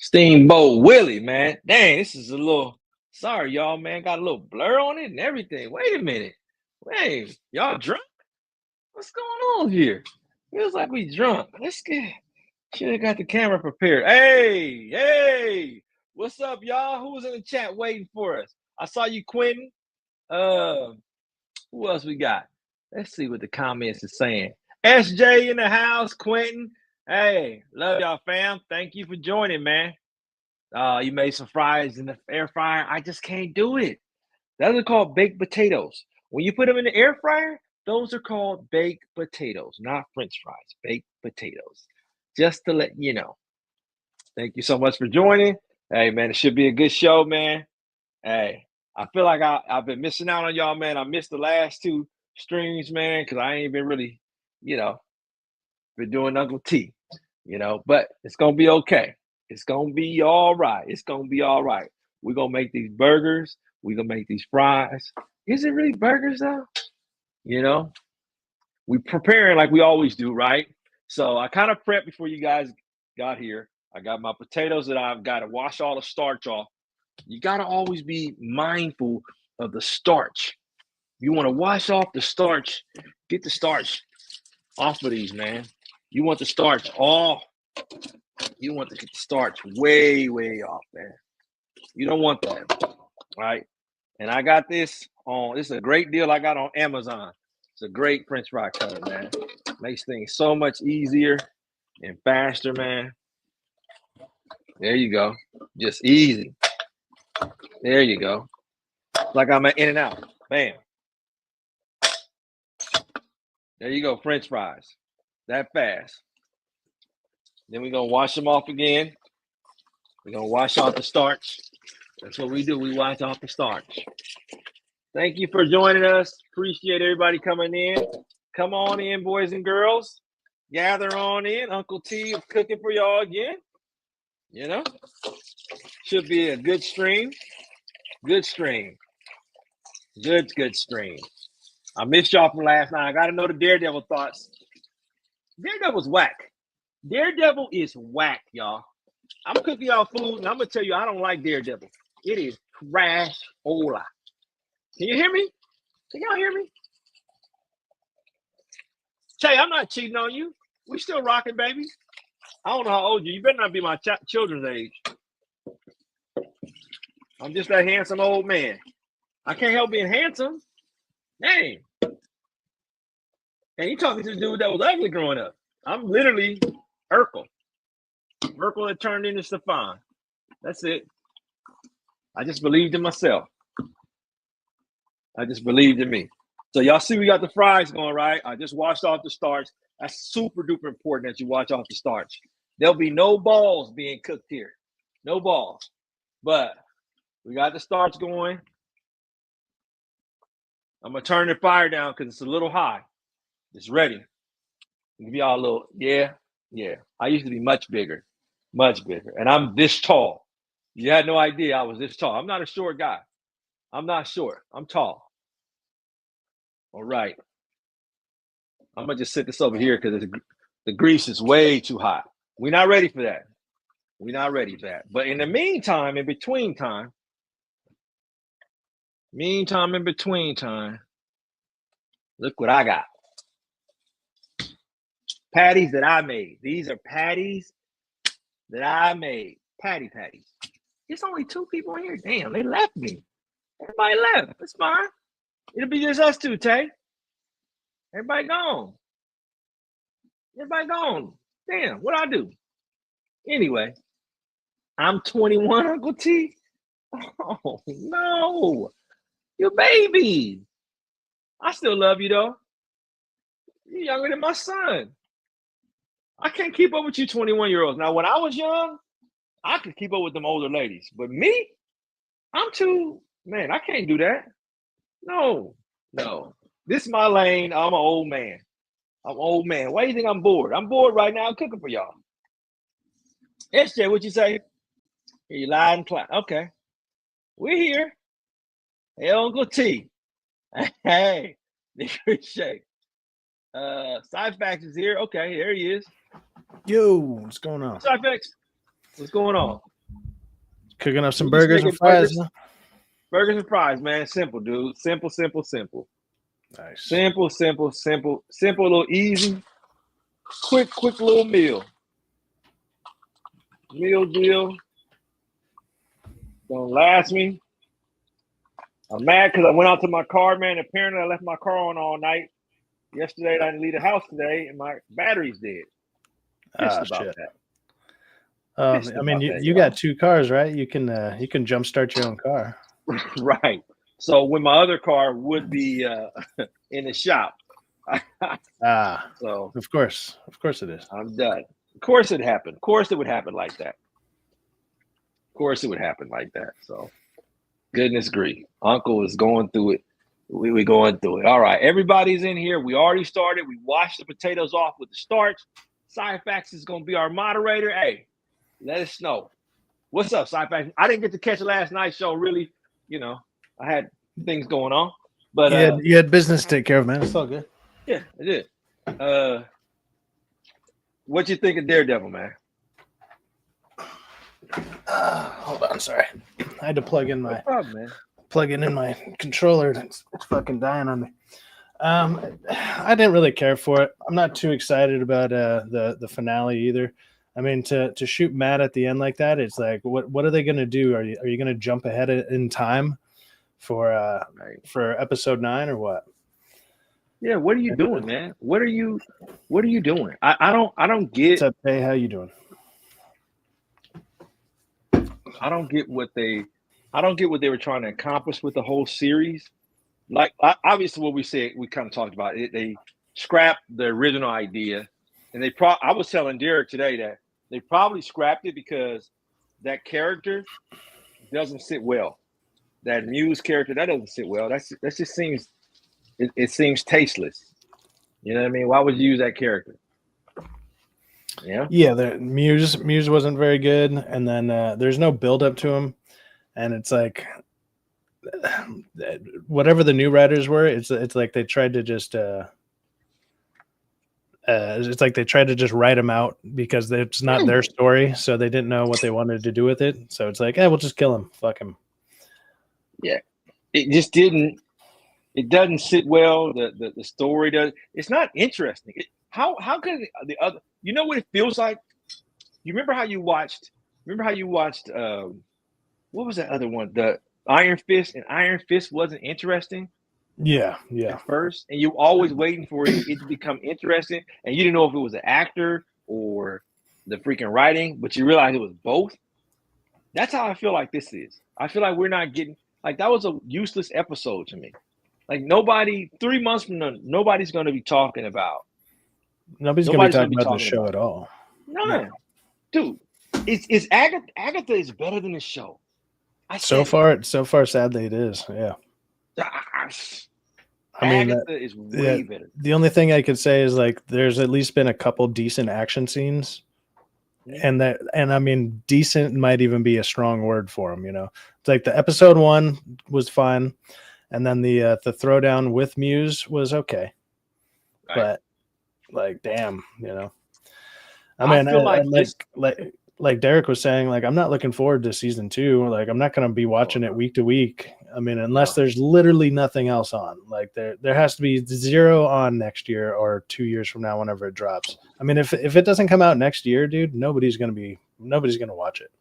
Steamboat Willie, man. Dang, this is a little. Sorry, y'all, man. Got a little blur on it and everything. Wait a minute. Wait, y'all drunk? What's going on here? Feels like we drunk. Let's get. Should have got the camera prepared. Hey, what's up, y'all? Who was in the chat waiting for us? I saw you, Quentin. Uh, who else we got? Let's see what the comments are saying. SJ in the house, Quentin. Hey, love y'all, fam. Thank you for joining, man. You made some fries in the air fryer. I just can't do it. Those are called baked potatoes. When you put them in the air fryer, those are called baked potatoes, not French fries. Baked potatoes. Just to let you know. Thank you so much for joining. Hey, man, it should be a good show, man. Hey, I feel like I've been missing out on y'all, man. I missed the last two streams, man, because I ain't been really, been doing Uncle T, but it's going to be okay. It's going to be all right. It's going to be all right. We're going to make these burgers. We're going to make these fries. Is it really burgers, though? We preparing like we always do, right? So I kind of prepped before you guys got here. I got my potatoes that I've got to wash all the starch off. You got to always be mindful of the starch. You want to wash off the starch. Get the starch off of these, man. You want the starch off. You want to get the starch way, way off, man. You don't want that, right? And I got this is a great deal I got on Amazon. It's a great French fry cutter, man. Makes things so much easier and faster, man. There you go. Just easy. There you go. Like I'm at In-N-Out. Bam. There you go, French fries. That fast. Then we're going to wash them off again. We're going to wash off the starch. That's what we do. We wash off the starch. Thank you for joining us. Appreciate everybody coming in. Come on in, boys and girls. Gather on in. Uncle T is cooking for y'all again. Should be a good stream. Good stream. Good stream. I missed y'all from last night. I got to know the Daredevil thoughts. Daredevil's whack. Daredevil is whack, y'all. I'm cooking y'all food, and I'm going to tell you, I don't like Daredevil. It is trash-ola. Can you hear me? Can y'all hear me? Tay, I'm not cheating on you. We still rocking, baby. I don't know how old you. You better not be my children's age. I'm just that handsome old man. I can't help being handsome. Dang. And you talking to the dude that was ugly growing up. I'm literally Urkel. Urkel that turned into Stefan. That's it. I just believed in myself. I just believed in me. So y'all see we got the fries going, right? I just washed off the starch. That's super duper important that you wash off the starch. There'll be no balls being cooked here. No balls. But we got the starch going. I'm going to turn the fire down because it's a little high. It's ready. Give y'all a little, yeah. I used to be much bigger. And I'm this tall. You had no idea I was this tall. I'm not a short guy. I'm not short. I'm tall. All right. I'm going to just sit this over here because the grease is way too hot. We're not ready for that. But in the meantime, in between time, look what I got. Patties that I made. These are patties that I made. Patties. There's only 2 people in here. Damn, they left me. Everybody left. That's fine. It'll be just us 2, Tay. Everybody gone. Damn, what I do? Anyway, I'm 21, Uncle T. Oh, no. You're baby. I still love you, though. You're younger than my son. I can't keep up with you 21-year-olds. Now, when I was young, I could keep up with them older ladies. But me, I'm too, man, I can't do that. No. This is my lane. I'm an old man. Why do you think I'm bored? I'm bored right now. I'm cooking for y'all. SJ, what you say? You lied and clap. Okay. We're here. Hey, Uncle T. Hey, appreciate. Cyfax is here. Okay, there he is. Yo, what's going on? Cyfax, what's going on? Cooking up some We just burgers and making fries. Huh? burgers and fries, man. Simple, dude. Simple. Nice. Simple, a little easy. Quick little meal. Meal deal. Don't last me. I'm mad because I went out to my car, man. Apparently, I left my car on all night. Yesterday, I didn't leave the house today, and my battery's dead. Pissed about Shit. that. I mean, you got 2 cars, right? You can jumpstart your own car. Right. So when my other car would be in the shop. So of course it is. I'm done. Of course it happened. Of course it would happen like that. So goodness grief. Uncle is going through it. We're going through it. All right. Everybody's in here. We already started. We washed the potatoes off with the starch. Syfax is going to be our moderator. Hey, let us know. What's up, Syfax? I didn't get to catch last night's show, really. I had things going on. But you had business to take care of, man. It's all good. Yeah, I did. What you think of Daredevil, man? Hold on, sorry. I had to plug in my man. controller. It's fucking dying on me. I didn't really care for it. I'm not too excited about the finale either. I mean, to shoot Matt at the end like that, it's like, what are they gonna do? Are you gonna jump ahead in time for episode 9 or what? Yeah, what are you doing, man? What are you doing? I don't get. What's up, hey? How you doing? I don't get what they were trying to accomplish with the whole series. Like, obviously, what we said, we kind of talked about it. They scrapped the original idea, and I was telling Derek today that they probably scrapped it because that character doesn't sit well. That Muse character, that doesn't sit well. That just seems. It seems tasteless. You know what I mean? Why would you use that character? Yeah. Yeah, the Muse wasn't very good, and then there's no build up to him, and it's like whatever the new writers were, it's like they tried to just it's like they tried to just write him out because it's not their story, so they didn't know what they wanted to do with it. So it's like, we'll just kill him. Fuck him. Yeah, it just didn't. It doesn't sit well. The story does. It's not interesting. How can the other? You know what it feels like? You remember how you watched? What was that other one? The Iron Fist, and Iron Fist wasn't interesting. Yeah. At first, and you always waiting for it to become interesting, and you didn't know if it was an actor or the freaking writing, but you realized it was both. That's how I feel like this is. I feel like we're not getting like that was a useless episode to me. Like 3 months from now, nobody's going to be talking about. Nobody's going to be talking about the show at all. No, dude, it's Agatha is better than the show. So far, sadly, it is. Yeah. I mean, Agatha is way better. The only thing I could say is like there's at least been a couple decent action scenes. And I mean, decent might even be a strong word for them. It's like the episode 1 was fine. And then the throwdown with Muse was okay, right. But like, damn, I mean, I feel like Derek was saying, like, I'm not looking forward to season 2. Like, I'm not going to be watching it week to week. I mean, unless there's literally nothing else on. Like, there has to be 0 on next year or 2 years from now, whenever it drops. I mean, if it doesn't come out next year, dude, nobody's gonna watch it.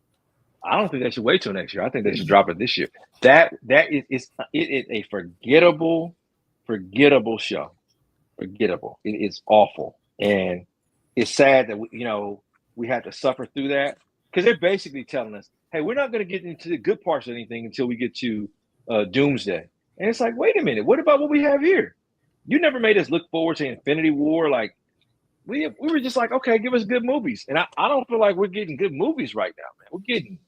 I don't think they should wait till next year. I think they should drop it this year. That is a forgettable show. Forgettable. It is awful, and it's sad that we had to suffer through that because they're basically telling us, "Hey, we're not going to get into the good parts of anything until we get to Doomsday." And it's like, wait a minute, what about what we have here? You never made us look forward to Infinity War. Like we were just like, okay, give us good movies, and I don't feel like we're getting good movies right now, man. We're getting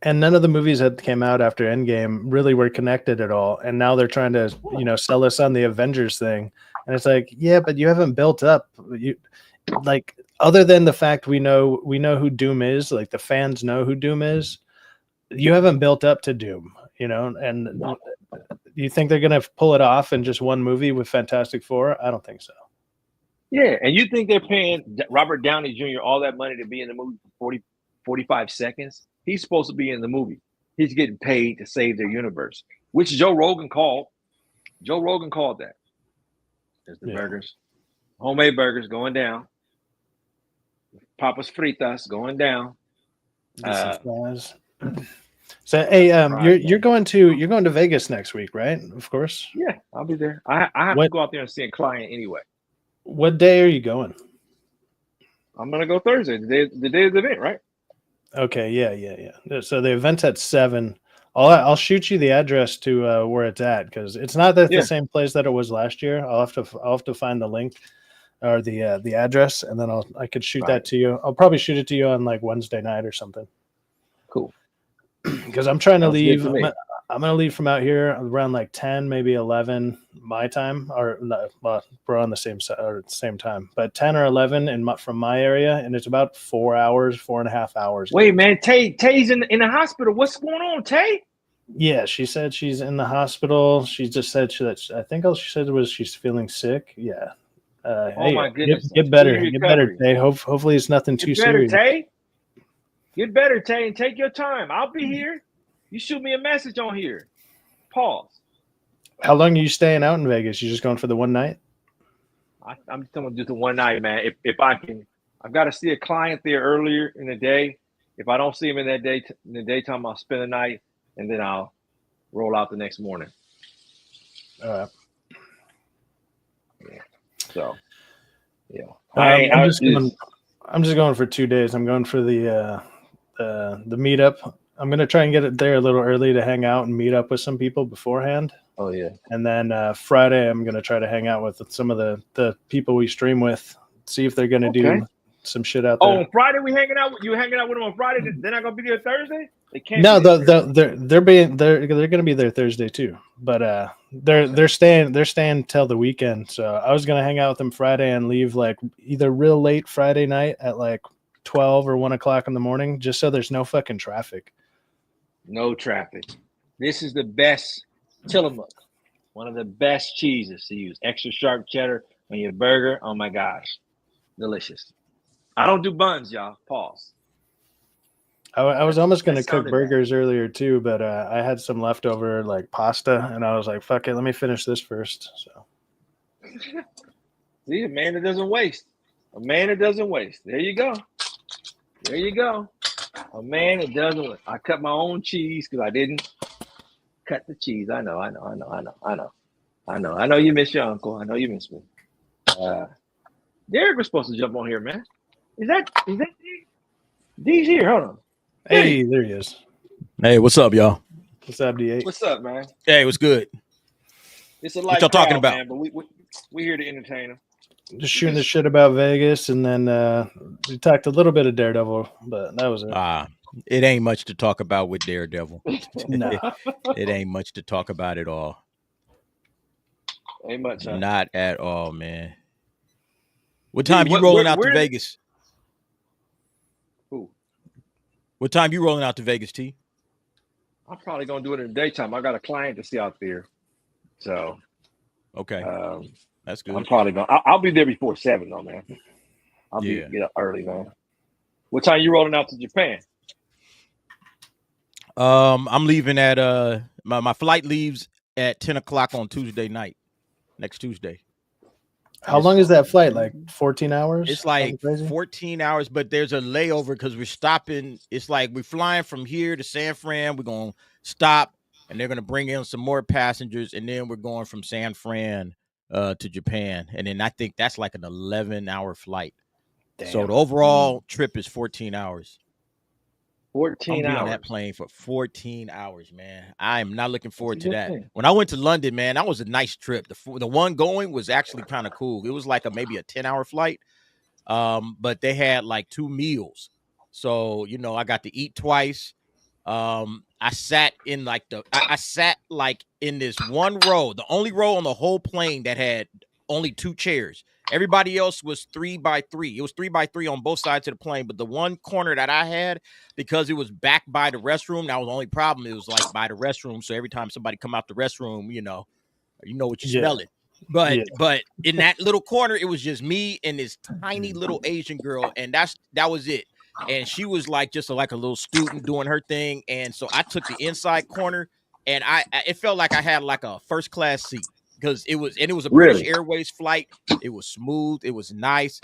none of the movies that came out after Endgame really were connected at all. And now they're trying to, sell us on the Avengers thing. And it's like, yeah, but you haven't built up. Like, other than the fact we know who Doom is, like the fans know who Doom is. You haven't built up to Doom, and you think they're going to pull it off in just one movie with Fantastic Four? I don't think so. Yeah. And you think they're paying Robert Downey Jr. all that money to be in the movie for 45 seconds? He's supposed to be in the movie. He's getting paid to save their universe, which Joe Rogan called. Joe Rogan called that. There's the burgers, homemade burgers going down. Papas fritas going down. So hey, you're going to Vegas next week, right? Of course. Yeah, I'll be there. I have to go out there and see a client anyway. What day are you going? I'm gonna go Thursday, the day of the event, right? Okay, yeah. So the event's at 7. I'll shoot you the address to where it's at, because it's not the same place that it was last year. I'll have to find the link or the address, and then I could shoot that to you. I'll probably shoot it to you on like Wednesday night or something. Cool. Because I'm trying to leave. I'm gonna leave from out here around like 10, maybe 11 my time, or well, we're on the same time, but 10 or 11 from my area, and it's about 4.5 hours. Wait, man, Tay's in the hospital. What's going on, Tay? Yeah, she said she's in the hospital. She just said she said it was she's feeling sick. Yeah. Oh my goodness! Get better, Tay. Hopefully it's nothing too serious. Tay. Get better, Tay, and take your time. I'll be here. You shoot me a message on here. Pause. How long are you staying out in Vegas? You just going for the one night? I'm just going to do the one night, man. If I can, I've got to see a client there earlier in the day. If I don't see him in the daytime, I'll spend the night, and then I'll roll out the next morning. All right. Yeah. So, yeah. I'm just going for 2 days. I'm going for the meetup. I'm going to try and get it there a little early to hang out and meet up with some people beforehand. Oh, yeah. And then Friday, I'm going to try to hang out with some of the people we stream with, see if they're going to do some shit out there. Oh, on Friday we hanging out? You hanging out with them on Friday? They're not going to be there Thursday? They can't. No, they're going to be there Thursday too. But they're staying till the weekend. So I was going to hang out with them Friday and leave like either real late Friday night at like 12 or 1 o'clock in the morning, just so there's no fucking traffic. No traffic. This is the best Tillamook. One of the best cheeses to use. Extra sharp cheddar on your burger. Oh my gosh. Delicious. I don't do buns, y'all. Pause. I was almost going to cook burgers earlier too, but I had some leftover like pasta, and I was like, fuck it, let me finish this first. So see, a man that doesn't waste. A man that doesn't waste. There you go. There you go. A man that doesn't waste. I cut my own cheese because I didn't cut the cheese. I know you miss your uncle. I know you miss me. Derek was supposed to jump on here, man. Is that D? D's here. Hold on. Hey, there he is. Hey, what's up, y'all? What's up, D8? What's up, man? Hey, what's good? It's a light what y'all talking about, man, but we here to entertain them. Just shooting the shit about Vegas, and then we talked a little bit of Daredevil, but that was it. It ain't much to talk about with Daredevil. No. It ain't much to talk about at all. Ain't much. Huh? Not at all, man. What time you rolling out to Vegas? Who? What time you rolling out to Vegas, T? I'm probably gonna do it in the daytime. I got a client to see out there, so okay, that's good. I'm probably gonna. I'll be there before 7, though, man. I'll get up early, man. What time you rolling out to Japan? I'm leaving at my flight leaves at 10 o'clock on Tuesday night, next Tuesday. How long is that flight? Like 14 hours? It's like 14 hours, but there's a layover because we're stopping. It's like we're flying from here to San Fran. We're going to stop, and they're going to bring in some more passengers, and then we're going from San Fran to Japan. And then I think that's like an 11-hour flight. Damn. So the overall trip is 14 hours. 14 hours. On that plane for 14 hours, man. I am not looking forward to that. When I went to London, man, that was a nice trip. The one going was actually kind of cool. It was like maybe a 10-hour flight, but they had like 2 meals. So, I got to eat twice. I sat in in this one row, the only row on the whole plane that had only 2 chairs. Everybody else was 3x3. It was 3x3 on both sides of the plane, but the one corner that I had, because it was back by the restroom, that was the only problem. It was like by the restroom, so every time somebody come out the restroom, you know what you smell it. But in that little corner, it was just me and this tiny little Asian girl, and that was it. and she was like just like a little student doing her thing, and so I took the inside corner, and it felt like I had like a first class seat because it was a British Airways flight. It was smooth, it was nice.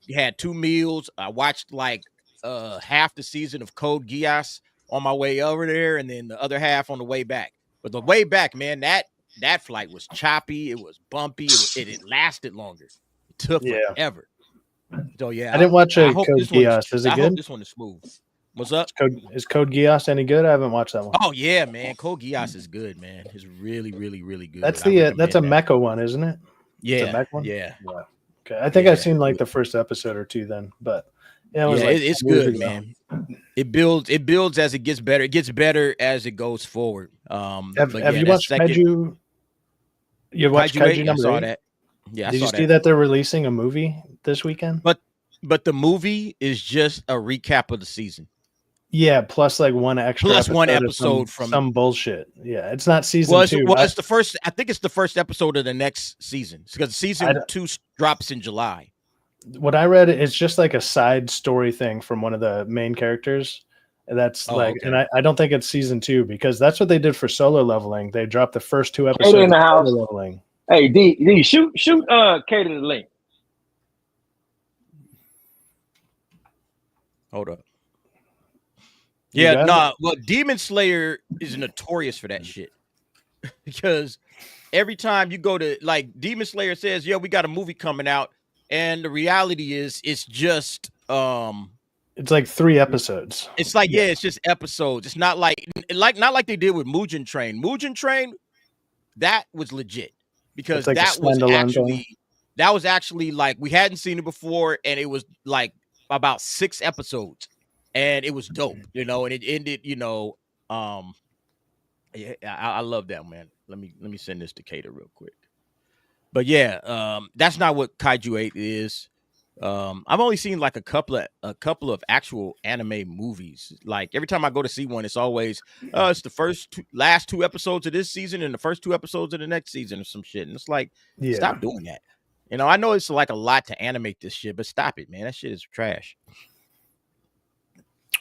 You had 2 meals. I watched like half the season of Code Geass on my way over there, and then the other half on the way back. But the way back, man, that flight was choppy. It was bumpy. It lasted longer. It took forever. So yeah, I didn't watch Code Geass. Is it good? I hope this one is smooth. What's up? Is Code Geass any good? I haven't watched that one. Oh yeah, man. Code Geass is good, man. It's really, really, really good. That's that's a mecha one, isn't it? Yeah. It's a mech one? Yeah. Okay. I think I've seen like the first episode or two then, but it's good, man. It builds as it gets better. It gets better as it goes forward. Have you watched Kaiju? You watched Kaiju number 8? I saw that. Yeah, Did you see that they're releasing a movie this weekend? But the movie is just a recap of the season. Yeah, plus like one episode from some bullshit. Yeah, it's not season 2. Well, it's the first. I think it's the first episode of the next season because season 2 drops in July. What I read, it's just like a side story thing from one of the main characters. And that's and I don't think it's season 2 because that's what they did for Solo Leveling. They dropped the first 2 episodes in the of house. Solo Leveling. Hey, D, shoot, Kato the link. Hold up. Yeah, well, Demon Slayer is notorious for that shit. Because every time you go to, like, Demon Slayer says, we got a movie coming out, and the reality is it's just it's like 3 episodes. It's like, it's just episodes. It's not like not like they did with Mugen Train. Mugen Train, that was legit. Because like that was actually like we hadn't seen it before, and it was like about 6 episodes. And it was dope, and it ended, I love that, man. Let me send this to Kato real quick. But that's not what Kaiju 8 is. I've only seen like a couple of actual anime movies. Like every time I go to see one, it's always it's the last 2 episodes of this season and the first 2 episodes of the next season or some shit. And it's like, stop doing that. I know it's like a lot to animate this shit, but stop it, man. That shit is trash.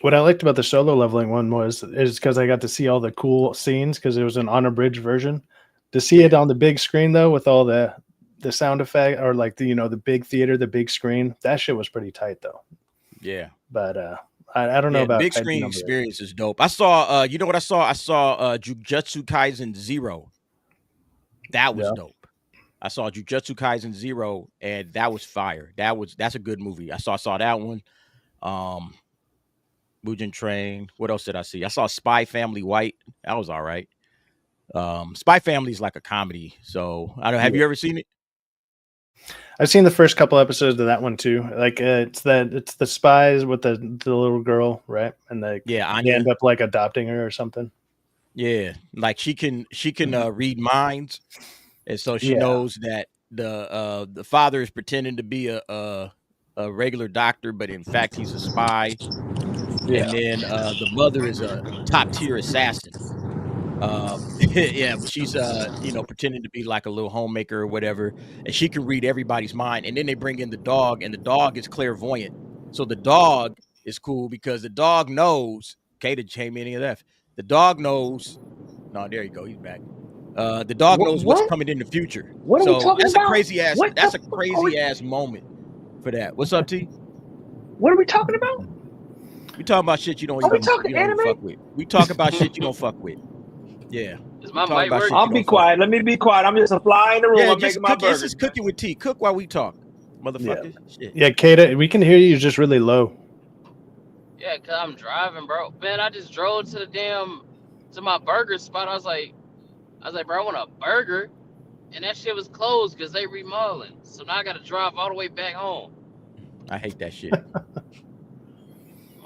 What I liked about the Solo Leveling one is because I got to see all the cool scenes because it was an unabridged version. To see it on the big screen though, with all the sound effect or like the big theater, the big screen, that shit was pretty tight though. Yeah, but I don't know about big screen experience is dope. I saw you know what I saw? I saw Jujutsu Kaisen 0. That was dope. I saw Jujutsu Kaisen 0 and that was fire. That's a good movie. I saw that one. Mugen Train. What else did I see? I saw Spy Family White. That was all right. Spy Family is like a comedy. So I don't. Have you ever seen it? I've seen the first couple episodes of that one too. Like it's the spies with the little girl, right? And they end up like adopting her or something. Yeah, like she can read minds, and so she knows that the father is pretending to be a regular doctor, but in fact he's a spy. Yeah. And then the mother is a top tier assassin. But she's pretending to be like a little homemaker or whatever, and she can read everybody's mind. And then they bring in the dog, and the dog is clairvoyant. So the dog is cool because the dog knows. Kato came in and left. The dog knows. No, there you go. He's back. The dog knows what's coming in the future. What are we talking about? A crazy ass. That's a crazy ass moment for that. What's up, T? What are we talking about? We talking about shit you don't even fuck with. We talk about shit you don't fuck with. Yeah. Is my mic working? I'll be quiet. Let me be quiet. I'm just a fly in the room. I'm making my burger. This is cooking with T. Cook while we talk, motherfucker. Shit. Yeah, Kato, we can hear you just really low. Yeah, cause I'm driving, bro. Man, I just drove to my burger spot. I was like, bro, I want a burger, and that shit was closed because they remodeling. So now I got to drive all the way back home. I hate that shit.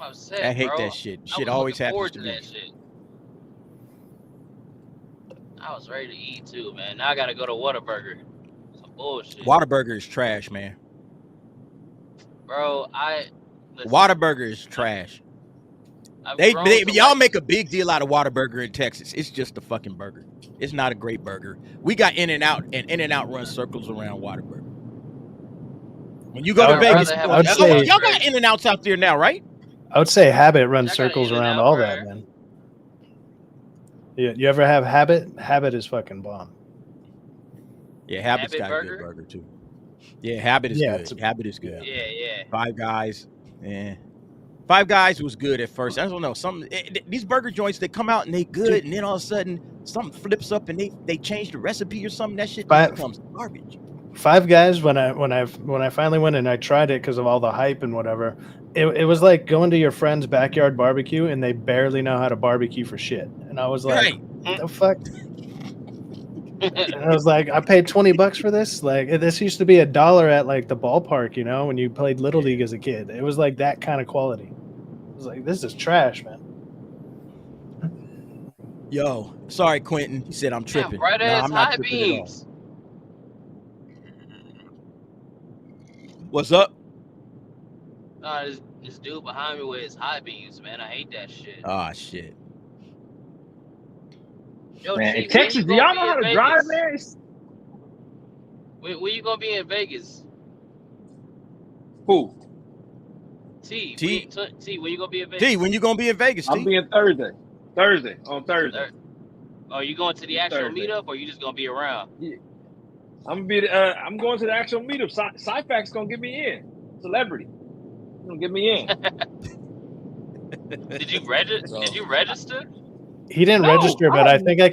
I'm upset, I hate that shit. Shit always happens to me. That shit. I was ready to eat too, man. Now I gotta go to Whataburger. Some bullshit. Whataburger is trash, man. Bro, Whataburger is trash. Y'all make a big deal out of Whataburger in Texas. It's just a fucking burger. It's not a great burger. We got In-N-Out, and In-N-Out runs circles around Whataburger. When you go to Vegas, y'all got In-N-Outs out there now, right? I would say Habit runs I got an circles around In-N-Out all that, burger. man. You ever have Habit? Habit is fucking bomb. Yeah, Habit's Habit got a good burger? burger too. Yeah, Habit is Yeah, good. it's- Habit is good. Yeah. Five Guys, yeah. Five Guys was good at first. I don't know. These burger joints, they come out and they good, and then all of a sudden something flips up and they change the recipe or something. That shit just becomes garbage. Five Guys, when I finally went and I tried it because of all the hype and whatever, it was like going to your friend's backyard barbecue and they barely know how to barbecue for shit. And I was like, Right. what the fuck? And I was like, I paid $20 for this. Like, this used to be $1 at like the ballpark, you know, when you played Little League as a kid. It was like that kind of quality. I was like, this is trash, man. Yo, sorry, Quentin. He said I'm tripping. Bright No, ass I'm not high tripping at all. beams. What's up? Nah, this dude behind me with his high beams, man. I hate that shit. Ah, shit. Yo, Man, T, in Texas, do y'all know how to drive, man? When you gonna be in Vegas? Who? T, T. when you gonna be in Vegas? T, when you gonna be in Vegas? I'm T? being Thursday. On Thursday. Oh, you going to the actual Thursday. meetup, or you just gonna be around? I'm going to the actual meetup. Sci-Fac's gonna get me in. Celebrity. He's gonna get me in. Did you register? Did you register? He didn't No, register, but I think I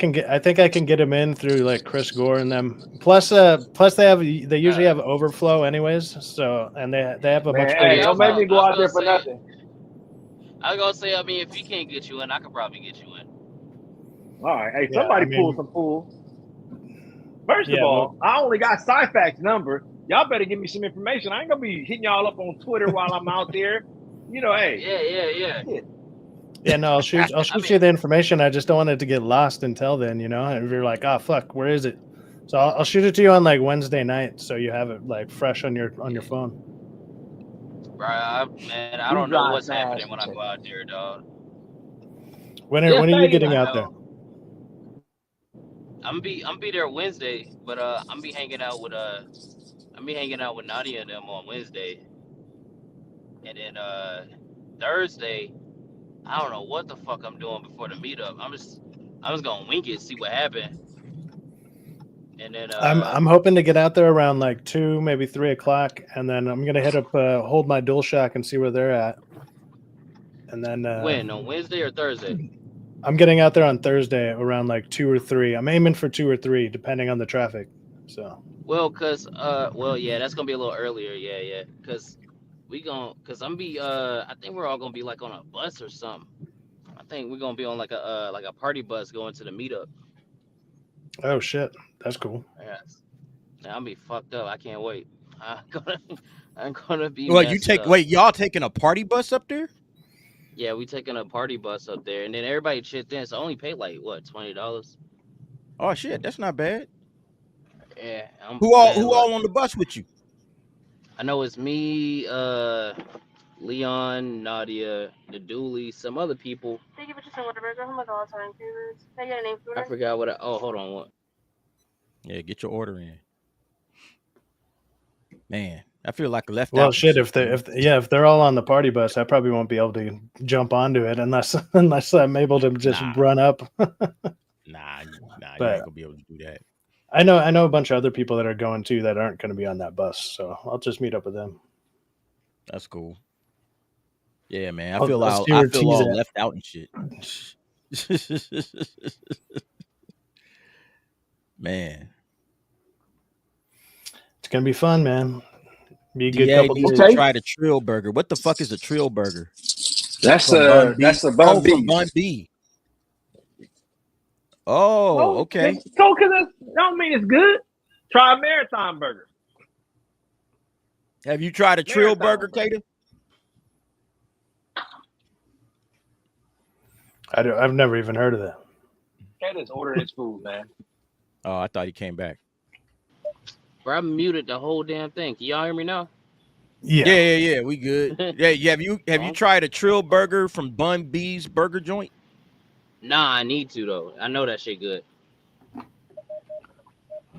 can get him in through like Chris Gore and them. Plus they usually have overflow anyways. So and they have a bunch of Hey, good- don't make me go I was out there for gonna say- nothing. I was gonna say, I mean, if he can't get you in, I could probably get you in. All right, hey, Yeah, somebody I mean- pull some fools. First of Yeah, all, I only got Sci-Fac's number. Y'all better give me some information. I ain't gonna be hitting y'all up on Twitter while I'm out there. You know, hey, Yeah. Yeah, no, I'll shoot you the information. I just don't want it to get lost until then, you know. And if you're like, oh fuck, where is it? So I'll shoot it to you on like Wednesday night, so you have it like fresh on your phone. Bro, I don't know what's happening when I go out there, dog. When are you getting I out there? know. I'm be there Wednesday, but I'm be hanging out with Nadia and them on Wednesday, and then Thursday, I don't know what the fuck I'm doing before the meetup. I'm just gonna wing it, see what happened, and then I'm hoping to get out there around like 2, maybe 3 o'clock, and then I'm gonna hit up Hold My DualShock and see where they're at. And then when on Wednesday or Thursday? I'm getting out there on Thursday around like 2 or 3. I'm aiming for 2 or 3, depending on the traffic. So yeah, that's gonna be a little earlier, yeah, cause I think we're all gonna be like on a bus or something. I think we're gonna be on like a party bus going to the meetup. oh shit, that's cool. Yes. I'll be fucked up. I can't wait. I'm gonna be. Well, messed up. y'all taking a party bus up there? Yeah, we taking a party bus up there, and then everybody chipped in. So I only paid like what, $20? Oh shit, that's not bad. Yeah. Who all on the bus with you? I know it's me, Leon, Nadia, the Dooley, some other people. Thank you for just Whataburger. How much all time favorites? Can I get a name for I forgot what. Hold on. What? Yeah, get your order in. Man, I feel like left out. Well, shit, if they're all on the party bus, I probably won't be able to jump onto it unless I'm able to just run up. Nah, you ain't But- gonna be able to do that. I know a bunch of other people that are going too that aren't going to be on that bus, so I'll just meet up with them. That's cool. Yeah, man. I I'll feel see all where T's at. left out and shit. Man. It's gonna be fun, man. Be a good DA couple needs days. to try the Trill Burger. What the fuck is a Trill Burger? that's From Bun B. a Bun B. From Bun B. Oh, okay. So, cause it don't mean it's good. Try a Marathon burger. Have you tried a Trill Marathon Burger, burger. Cater? I've never even heard of that. Can't just order his food, man. Oh, I thought he came back. Bro, I muted the whole damn thing. Can y'all hear me now? Yeah. We good. Yeah. Have you tried a Trill Burger from Bun B's Burger Joint? Nah, I need to though. I know that shit good.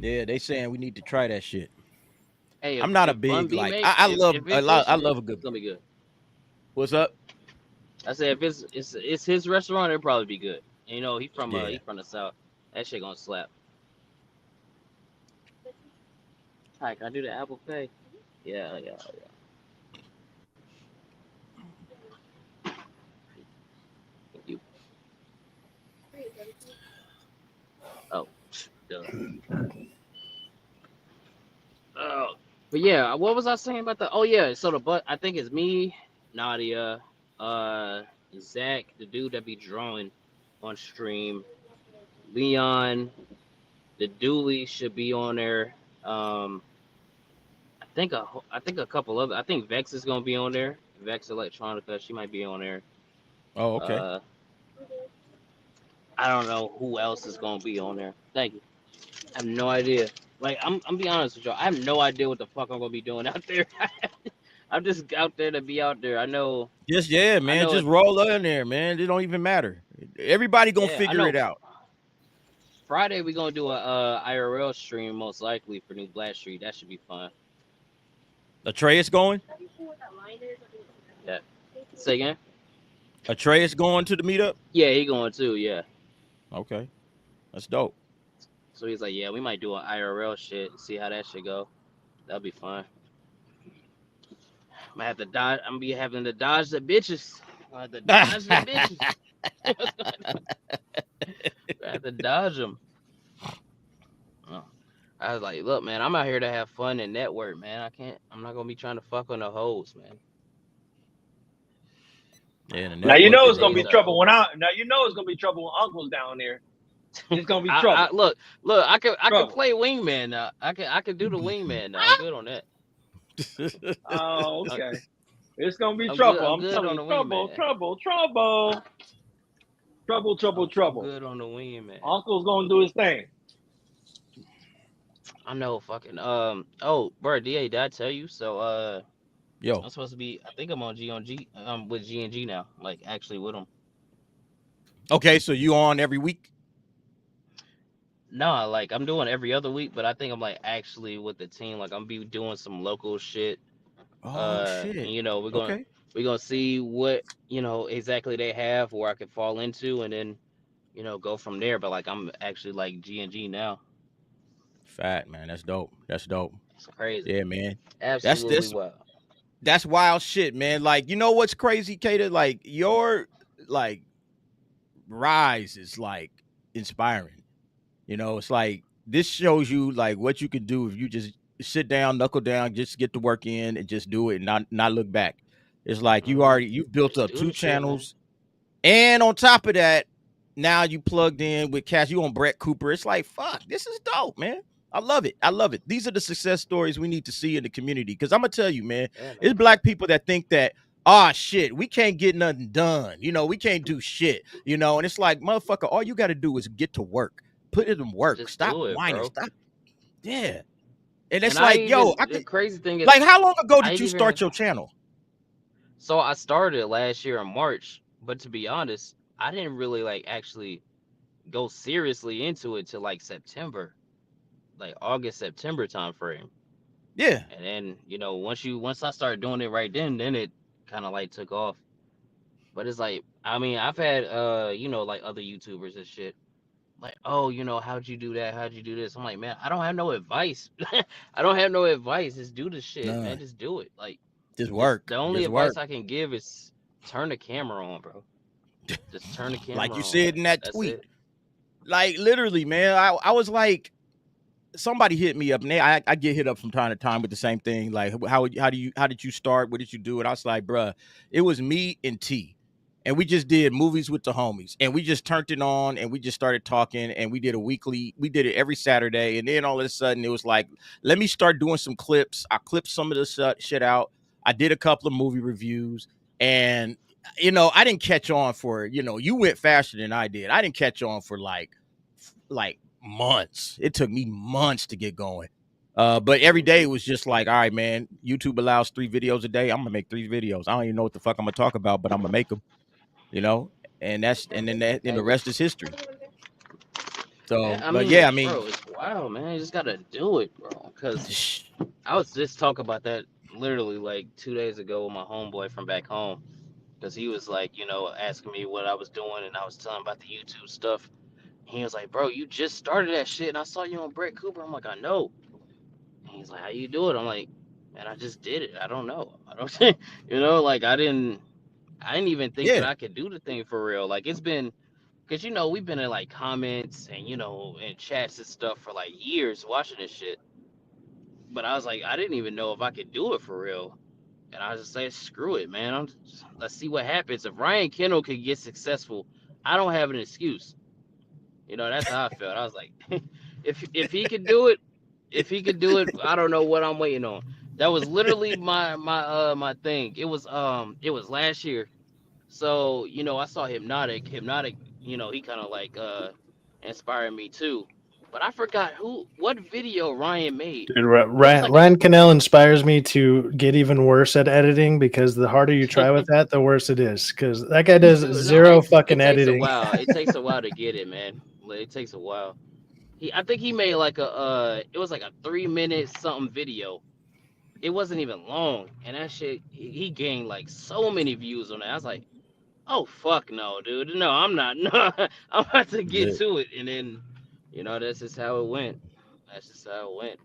Yeah, they saying we need to try that shit. Hey, I'm not a if Bun big B like make- I if love it I good, love shit, a good. It's gonna be good. What's up? I said if it's his restaurant, it'll probably be good. And, you know, he from Yeah. the south. That shit gonna slap. Hi, can I do the Apple Pay? Yeah. Thank you. Oh, duh. Oh, but yeah, what was I saying about the? Oh yeah, so I think it's me, Nadia, Zach, the dude that be drawing on stream, Leon, the Dooley should be on there. I think a couple other. I think Vex is gonna be on there. Vex Electronica, she might be on there. Oh, okay. I don't know who else is gonna be on there. Thank you. I have no idea. Like I'm be honest with y'all. I have no idea what the fuck I'm gonna be doing out there. I'm just out there to be out there. I know. Just man. Just roll in there, man. It don't even matter. Everybody gonna figure it out. Friday we gonna do a IRL stream most likely for New Black Street. That should be fun. Atreus going? Yeah. Say again? Atreus going to the meetup? Yeah, he going too. Yeah. Okay, that's dope. So he's like, yeah, we might do an IRL shit. See how that shit go. That'll be fun. I'm gonna have to dodge. I'm gonna be having to dodge the bitches. I have to dodge the bitches. I have to dodge them. I was like, look, man, I'm out here to have fun and network, man. I'm not gonna be trying to fuck on the hoes, man. Yeah, now you know it's gonna be trouble when Uncle's down there. It's gonna be trouble. Look, I can play wingman now. I can do the wingman now. I'm good on that. Oh, okay. It's gonna be trouble. I'm telling you, trouble. Good on the wingman. Uncle's gonna do his thing. I know, fucking. Oh, bro, DA, did I tell you? So, yo, I'm supposed to be. I think I'm on G with G&G now. Like, actually with them. Okay, so you on every week? No, like I'm doing every other week, but I think I'm like actually with the team. Like I'm be doing some local shit. Oh shit! And, you know, we're gonna see what exactly they have where I could fall into, and then go from there. But like I'm actually like G&G now. Fat man, that's dope. That's dope. It's crazy. Yeah, man. Absolutely wild. That's wild shit, man. Like, you know what's crazy, Kata? Like your rise is like inspiring. It's like this shows you like what you can do if you just sit down, knuckle down, just get the work in and just do it and not look back. It's like you've built up 2 channels, and on top of that, now you plugged in with Cash. You on Brett Cooper. It's like, fuck, this is dope, man. I love it. These are the success stories we need to see in the community. Because I'm gonna tell you, man, it's black people that think that, shit, we can't get nothing done. We can't do shit. And it's like, motherfucker, all you got to do is get to work. Put it in work. Just Stop whining. Bro. Stop. Yeah. And it's like, the crazy thing is, like, how long ago did you start your channel? So I started last year in March, but to be honest, I didn't really like actually go seriously into it till like September, like August, September time frame. Yeah. And then, once I started doing it right then it kind of like took off. But it's like, I mean, I've had like other YouTubers and shit. Like, oh, how'd you do that? How'd you do this? I'm like, man, I don't have no advice. I don't have no advice. Just do the shit, man. Just do it. Like, just work. The only advice I can give is turn the camera on, bro. Just turn the camera on. Like you said in that tweet. Like, literally, man. I was like, somebody hit me up, and I get hit up from time to time with the same thing. Like, how did you start? What did you do? And I was like, bruh, it was me and T. And we just did movies with the homies, and we just turned it on, and we just started talking, and we did it every Saturday. And then all of a sudden it was like, let me start doing some clips. I clipped some of this shit out. I did a couple of movie reviews, and, I didn't catch on for, you went faster than I did. I didn't catch on for like months. It took me months to get going. But every day it was just like, all right, man, YouTube allows 3 videos a day. I'm gonna make 3 videos. I don't even know what the fuck I'm gonna talk about, but I'm gonna make them. And then the rest is history. So, I mean, bro, it's wild, man. You just gotta do it, bro. Because I was just talking about that literally like 2 days ago with my homeboy from back home. because he was like, asking me what I was doing, and I was telling him about the YouTube stuff. He was like, "Bro, you just started that shit, and I saw you on Brett Cooper." I'm like, "I know." And he's like, "How you do it?" I'm like, "Man, I just did it. I don't know. I don't, like I didn't even think that Yeah, I could do the thing for real. Like it's been, cause we've been in like comments and in chats and stuff for like years watching this shit. But I was like, I didn't even know if I could do it for real. And I just say, screw it, man. Let's see what happens. If Ryan Kendall could get successful, I don't have an excuse. That's how I felt. I was like, if he could do it, I don't know what I'm waiting on. That was literally my thing. It was last year. So, I saw Hypnotic. Hypnotic, he kind of like inspired me too. But I forgot what video Ryan made. Dude, It was like a Ryan Cannell inspires me to get even worse at editing because the harder you try with that, the worse it is. Because that guy does dude, no, zero it fucking takes a editing. while. It takes a while to get it, man. Like, it takes a while. I think he made like it was like a 3 minute something video. It wasn't even long, and that shit he gained like so many views on that. I was like, oh fuck no, dude. No, I'm not. No, I'm about to get yeah. to it, and then that's just how it went. That's just how it went.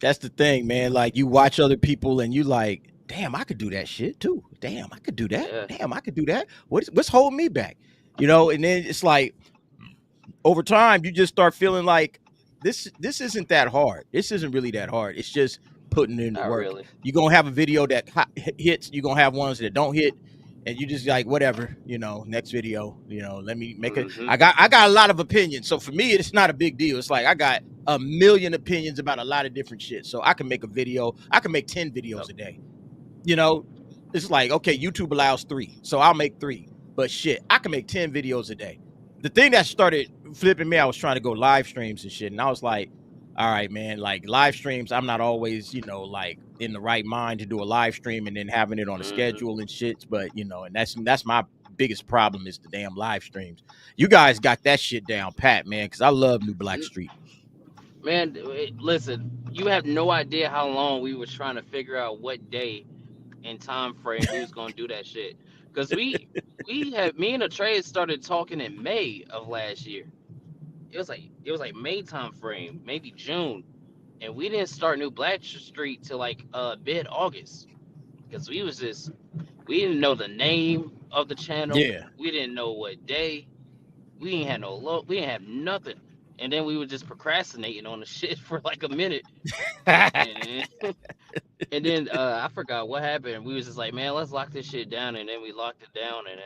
That's the thing, man. Like you watch other people and you like, damn, I could do that shit too. Damn, I could do that. Yeah. Damn, I could do that. What's holding me back? And then it's like over time you just start feeling like this isn't that hard. This isn't really that hard. It's just putting in the Not work. really. You're gonna have a video that hits, you're gonna have ones that don't hit, and you just like whatever, next video, let me make it. Mhm. I got a lot of opinions. So for me, it's not a big deal. It's like I got a million opinions about a lot of different shit. So I can make a video, I can make 10 videos a day. It's like, okay, YouTube allows 3. So I'll make 3. But shit, I can make 10 videos a day. The thing that started flipping me, I was trying to go live streams and shit. And I was like, all right, man, like live streams, I'm not always, like in the right mind to do a live stream and then having it on a schedule and shit. But, and that's my biggest problem is the damn live streams. You guys got that shit down pat, man, because I love New Blackstreet. Man, listen, you have no idea how long we was trying to figure out what day and time frame we was gonna do that shit. Cause me and Atreus started talking in May of last year. It was like May time frame, maybe June, and we didn't start New Blackstreet till like mid August. Cause we didn't know the name of the channel. Yeah. We didn't know what day. We ain't had no look. We didn't have nothing. And then we were just procrastinating on the shit for like a minute. And then I forgot what happened. We was just like, man, let's lock this shit down. And then we locked it down. And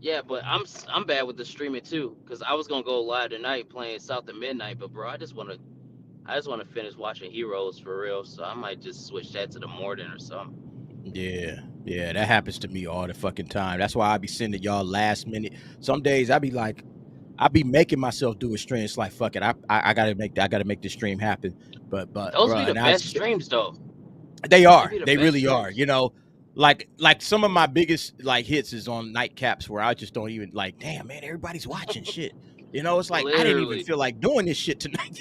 yeah, but I'm bad with the streaming too, cause I was gonna go live tonight playing South of Midnight. But bro, I just wanna finish watching Heroes for real. So I might just switch that to the morning or something. Yeah, that happens to me all the fucking time. That's why I be sending y'all last minute. Some days I be like, I be making myself do a stream. It's like fuck it, I gotta make this stream happen. But those be the best streams though. They are. They be the They best really streams. are. Like some of my biggest like hits is on nightcaps where I just don't even like. Damn man, everybody's watching shit. It's like I didn't even Literally. feel like doing this shit tonight.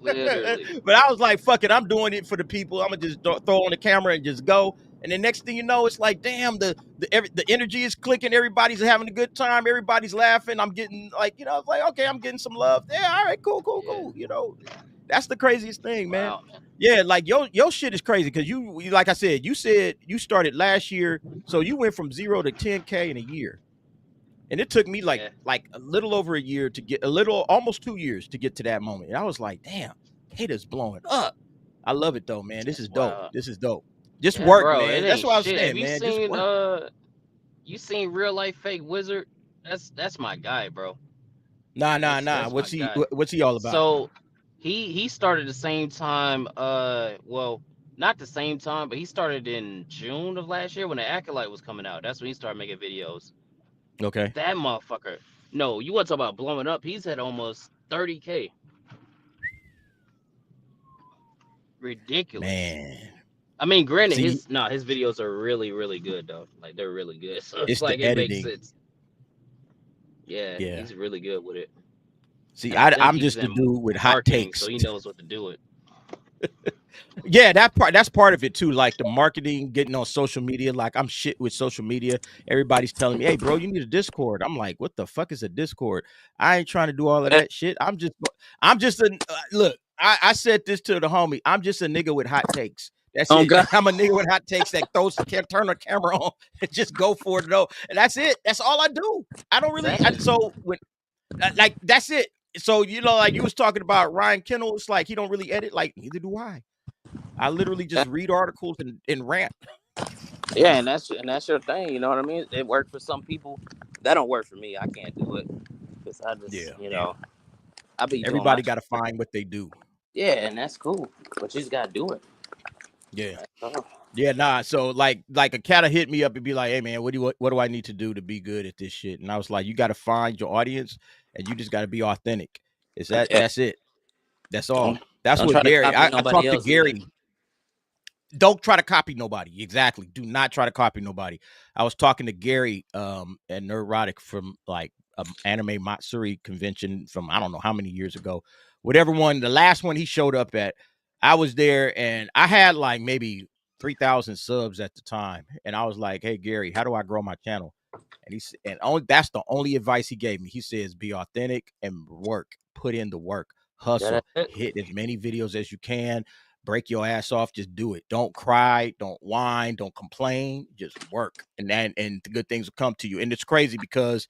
Literally. But I was like, fuck it, I'm doing it for the people. I'm gonna just throw on the camera and just go. And the next thing you know, it's like, damn, the energy is clicking. Everybody's having a good time. Everybody's laughing. I'm getting like, it's like, okay, I'm getting some love. Yeah, all right, cool. That's the craziest thing, man. Wow, man. Yeah, like your shit is crazy because you like I said, you said you started last year, so you went from 0 to 10K in a year. And it took me like a little over a year to get almost 2 years to get to that moment. And I was like, damn, Kata's blowing up. I love it though, man. This is dope. Wow. This is dope. Just Yeah, work, bro, man. it That's ain't what I was shit. saying, Have man. you Just seen work. you seen Real Life Fake Wizard? That's my guy, bro. Nah. That's What's my he guy. what's he all about? So he started the same time, well, not the same time, but he started in June of last year when the Acolyte was coming out. That's when he started making videos. Okay. That motherfucker. No, you want to talk about blowing up? He's at almost 30K. Ridiculous. Man. I mean, granted, See, his videos are really, really good though. Like they're really good. So it's like the it makes editing. sense. Yeah, Yeah. he's really good with it. See, And I think I'm he's just the in dude with hot marketing, takes. so he knows what to do it. Yeah, that's part of it too. Like the marketing, getting on social media. Like I'm shit with social media. Everybody's telling me, "Hey, bro, you need a Discord." I'm like, "What the fuck is a Discord?" I ain't trying to do all of that shit. I'm just a look. I said this to the homie. I'm just a nigga with hot takes. That's Oh it. God. I'm a nigga with hot takes that can't turn the camera on and just go for it. No, and that's it. That's all I do. I don't really. So when like that's it. So like you was talking about Ryan Kendall. It's like he don't really edit. Like neither do I. I literally just read articles and rant. Yeah, and that's your thing. You know what I mean? It worked for some people. That don't work for me. I can't do it because I just I be everybody got to find what they do. Yeah, and that's cool, but you just gotta do it. Yeah. Yeah, nah. So like a cat hit me up and be like, "Hey man, what do I need to do to be good at this shit?" And I was like, "You got to find your audience, and you just got to be authentic. That's it. That's all. That's what Gary. I talked to Gary. Don't try to copy nobody. Exactly. Do not try to copy nobody. I was talking to Gary at Neurotic from like anime Matsuri convention from I don't know how many years ago. Whatever one, the last one he showed up at, I was there and I had like maybe 3,000 subs at the time. And I was like, "Hey Gary, how do I grow my channel?" And that's the only advice he gave me. He says, "Be authentic and work. Put in the work. Hustle. Hit as many videos as you can. Break your ass off. Just do it. Don't cry. Don't whine. Don't complain. Just work. And the good things will come to you." And it's crazy because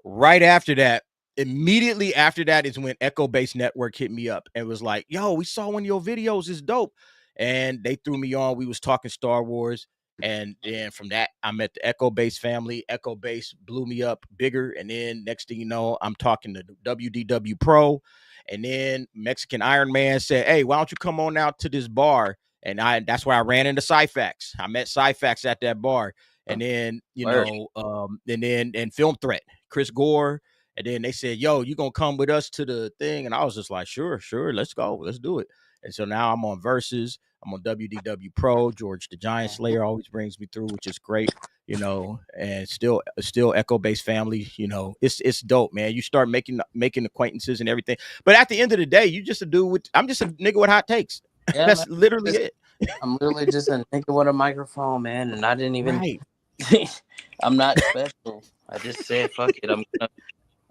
right after that, immediately after that is when Echo Base Network hit me up and was like, "Yo, we saw one of your videos. It's dope." And they threw me on. We was talking Star Wars. And then from that, I met the Echo Base family. Echo Base blew me up bigger. And then next thing you know, I'm talking to WDW Pro. And then Mexican Iron Man said, "Hey, why don't you come on out to this bar?" And that's where I ran into Cyfax. I met Cyfax at that bar. And then, and Film Threat, Chris Gore. And then they said, "Yo, you gonna come with us to the thing?" And I was just like, sure, let's go. Let's do it. And so now I'm on Versus. I'm on WDW Pro. George the Giant Slayer always brings me through, which is great, and still Echo Base family, it's dope, man. You start making acquaintances and everything. But at the end of the day, I'm just a nigga with hot takes. Yeah, that's literally it. I'm literally just a nigga with a microphone, man. And I didn't even I'm not special. I just said fuck it.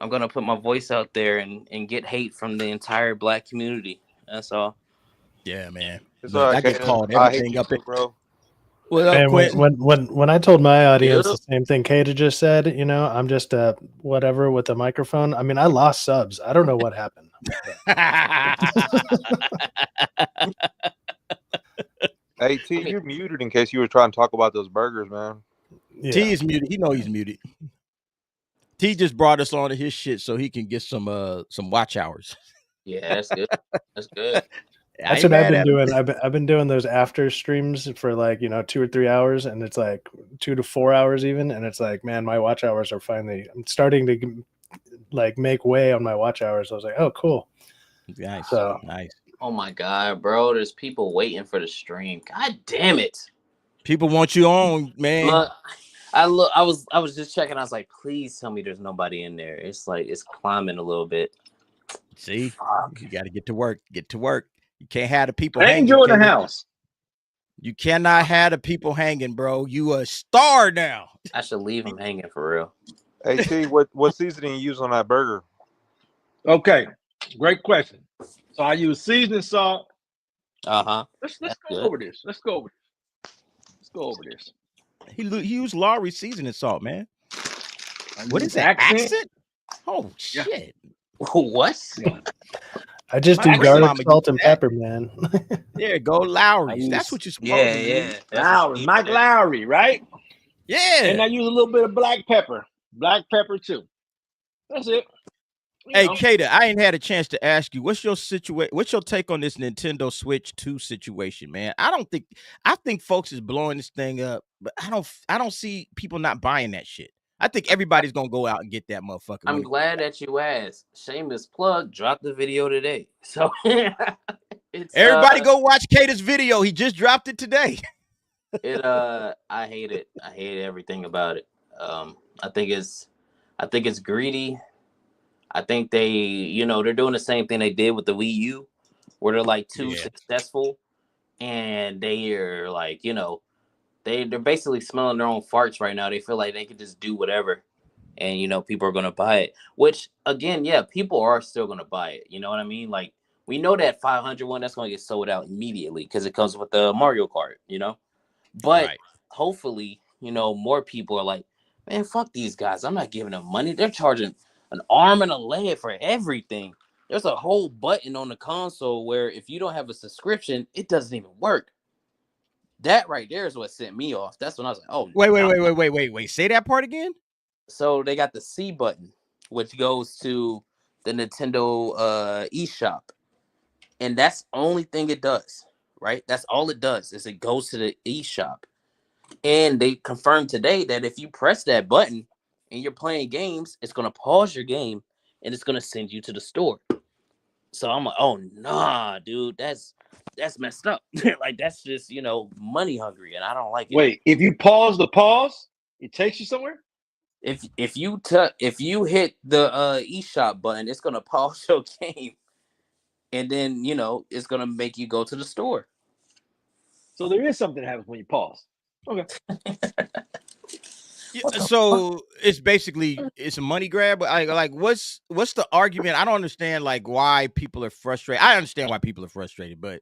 I'm gonna put my voice out there and get hate from the entire black community. That's all. Yeah, man. I get called everything up, bro. What up, and when I told my audience the same thing Kata just said, I'm just a whatever with a microphone. I mean, I lost subs. I don't know what happened. Hey T, you're muted in case you were trying to talk about those burgers, man. Yeah. T is muted. He know he's muted. T just brought us on to his shit so he can get some watch hours. Yeah, that's good. That's good. That's what I've been doing. I've been doing those after streams for like 2 or 3 hours, and it's like 2 to 4 hours even, and it's like, man, my watch hours are finally. I'm starting to like make way on my watch hours. I was like, oh, cool, nice, nice. Oh my god, bro! There's people waiting for the stream. God damn it! People want you on, man. Look, I was just checking. I was like, please tell me there's nobody in there. It's like it's climbing a little bit. See, you got to get to work. Get to work. You can't have the people hanging. In the house. You cannot have the people hanging, bro. You a star now. I should leave them hanging for real. Hey T, what seasoning you use on that burger? Okay, great question. So I use seasoning salt. Let's go over this. Let's go over this. He used Lowry seasoning salt, man. What is that accent? Oh shit! What? I just do garlic, salt, and pepper, man. There go Lowry. That's what you're supposed to do. Yeah. Lowry, Mike Lowry, right? Yeah. And I use a little bit of black pepper too. That's it. Hey, Kata, I ain't had a chance to ask you what's your take on this Nintendo Switch 2 situation, man? I think folks is blowing this thing up, but I don't see people not buying that shit. I think everybody's gonna go out and get that motherfucker. I'm glad that you asked. Shameless plug, dropped the video today. So everybody go watch Kata's video. He just dropped it today. I hate it. I hate everything about it. I think it's greedy. I think they're doing the same thing they did with the Wii U, where they're like too successful and they are like, they're basically smelling their own farts right now. They feel like they can just do whatever, and people are gonna buy it. Which again, yeah, people are still gonna buy it. You know what I mean? Like we know that 500 one that's gonna get sold out immediately because it comes with the Mario Kart. But Right. hopefully, more people are like, man, fuck these guys. I'm not giving them money. They're charging an arm and a leg for everything. There's a whole button on the console where if you don't have a subscription, it doesn't even work. That right there is what sent me off. That's when I was like, oh, Wait. Say that part again. So they got the C button, which goes to the Nintendo eShop. And that's the only thing it does, right? That's all it does is it goes to the eShop. And they confirmed today that if you press that button and you're playing games, it's going to pause your game and it's going to send you to the store. So I'm like, oh, nah, dude, that's messed up. Like, that's just, money hungry, and I don't like it. Wait, if you pause the pause, it takes you somewhere? If you hit the eShop button, it's going to pause your game, and then, it's going to make you go to the store. So there is something that happens when you pause. Okay. So it's basically it's a money grab. Like what's the argument? I don't understand like why people are frustrated. I understand why people are frustrated, but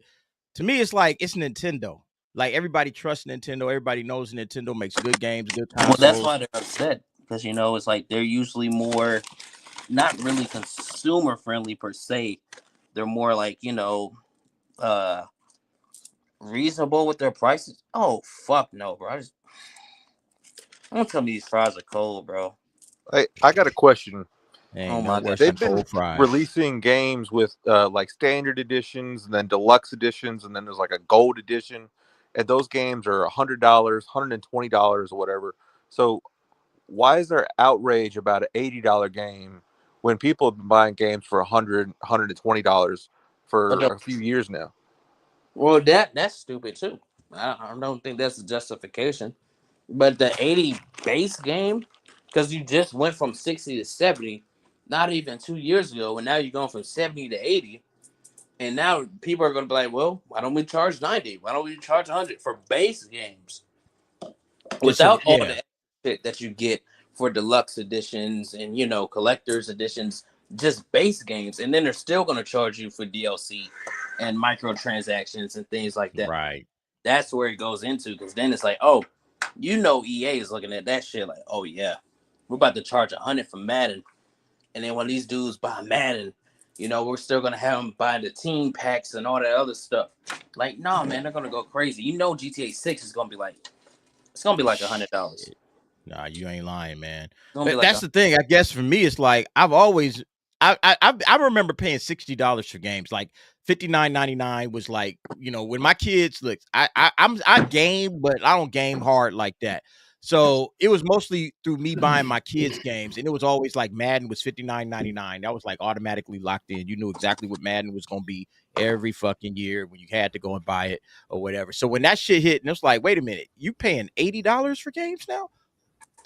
to me it's like it's Nintendo. Like everybody trusts Nintendo. Everybody knows Nintendo makes good games, good consoles. Well, that's why they're upset because it's like they're usually more not really consumer friendly per se. They're more like reasonable with their prices. Oh fuck no, bro! Don't tell me these fries are cold, bro. Hey, I got a question. Oh my God. They've been releasing games with like standard editions and then deluxe editions, and then there's like a gold edition, and those games are $100, $120 or whatever. So why is there outrage about an $80 game when people have been buying games for $100, $120 for a few years now? Well, that's stupid too. I don't think that's a justification. But the 80 base game, because you just went from 60 to 70, not even 2 years ago, and now you're going from 70 to 80, and now people are going to be like, well, why don't we charge 90? Why don't we charge 100 for base games? Without all the shit that you get for deluxe editions and, collector's editions, just base games, and then they're still going to charge you for DLC and microtransactions and things like that. Right. That's where it goes into, because then it's like, oh, EA is looking at that shit like, oh yeah, we're about to charge 100 for Madden, and then when these dudes buy Madden, we're still gonna have them buy the team packs and all that other stuff. Like, nah, man, they're gonna go crazy. GTA 6 is gonna be like, it's gonna be like $100. Nah, you ain't lying, man. Like that's the thing. I guess for me, it's like I've always, I remember paying $60 for games. Like $59.99 was like, when my kids look, I game, but I don't game hard like that. So it was mostly through me buying my kids games, and it was always like Madden was $59.99. That was like automatically locked in. You knew exactly what Madden was gonna be every fucking year when you had to go and buy it or whatever. So when that shit hit, and it was like, wait a minute, you paying $80 for games now?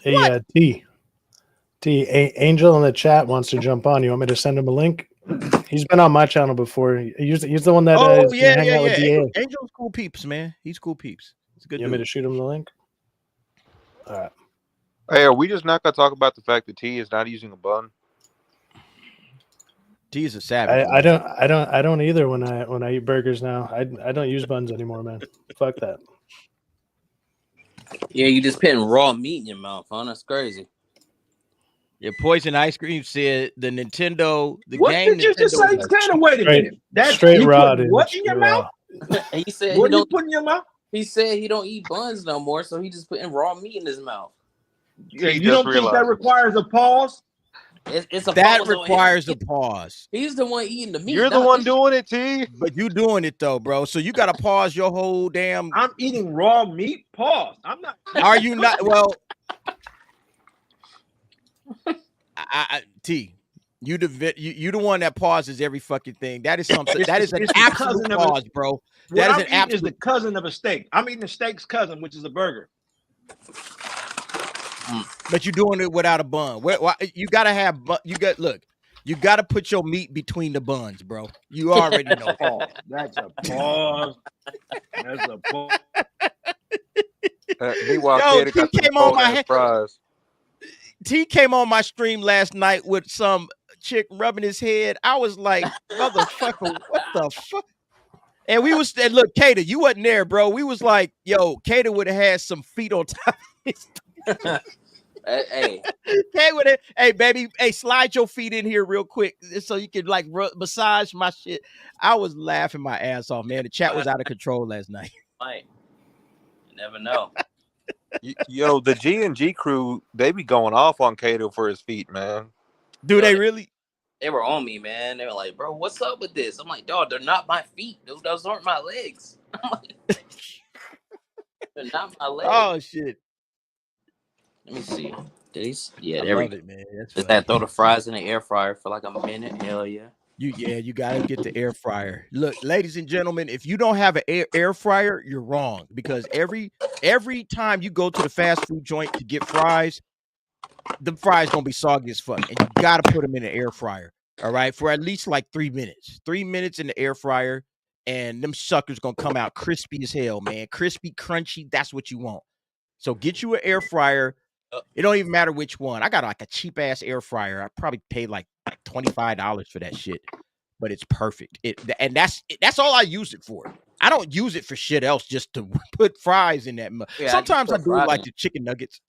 Hey, Angel in the chat wants to jump on. You want me to send him a link? He's been on my channel before. He's the one that hang out with DA. Angel's cool peeps, man. He's cool peeps. He's a good. You want me to shoot him the link? All right. Hey, are we just not gonna talk about the fact that T is not using a bun? T is a savage. I don't either when I eat burgers now. I don't use buns anymore, man. Fuck that. Yeah, you just putting raw meat in your mouth, huh? That's crazy. Yeah, Poison Ice Cream said the Nintendo, the what game. What did you just say? Tanner, wait a minute. That's straight raw. What in your mouth? He said what are you putting in your mouth? He said he don't eat buns no more, so he just putting raw meat in his mouth. Yeah, you don't think that requires a pause? It's a that pause requires a pause. He's the one eating the meat. You're the one doing it, T. But you doing it though, bro. So you got to pause your whole damn. I'm eating raw meat. Pause. I'm not. Are you not? Well, T. You the one that pauses every fucking thing. That is something. That is an absolute pause, bro. That is an absolute. Is the cousin of a steak. I'm eating the steak's cousin, which is a burger. But you're doing it without a bun. Why, you gotta have. You got look. You got to put your meat between the buns, bro. You already know. Pause. That's a pause. That's a pause. Meanwhile, Yo, Katie T got some came on cold my ass head. fries. T came on my stream last night with some chick rubbing his head. I was like, motherfucker, what the fuck? And we was and look, Kater, you wasn't there, bro. We was like, yo, Kater would have had some feet on top of his. Hey, Kater would have, hey, baby, hey, slide your feet in here real quick so you can like massage my shit. I was laughing my ass off, man. The chat was out of control last night. Mike, you never know. Yo, the G&G crew, they be going off on Kato for his feet, man. Do they really? They were on me, man. They were like, bro, what's up with this? I'm like, dog, they're not my feet, dude. Those aren't my legs. I'm like, they're not my legs. Oh shit. Let me see. Yeah, I there we love go. it, man. That's Just funny. that throw the fries in the air fryer for like a minute. Hell yeah. You gotta get the air fryer. Look, ladies and gentlemen, if you don't have an air fryer, you're wrong because every time you go to the fast food joint to get fries, the fries gonna be soggy as fuck, and you gotta put them in the air fryer. All right, for at least like 3 minutes. 3 minutes in the air fryer, and them suckers gonna come out crispy as hell, man. Crispy, crunchy. That's what you want. So get you an air fryer. It don't even matter which one. I got like a cheap ass air fryer. I probably paid like $25 for that shit, but it's perfect. And that's all I use it for. I don't use it for shit else. Just to put fries in that. Yeah, Sometimes I put do fries like in. the chicken nuggets.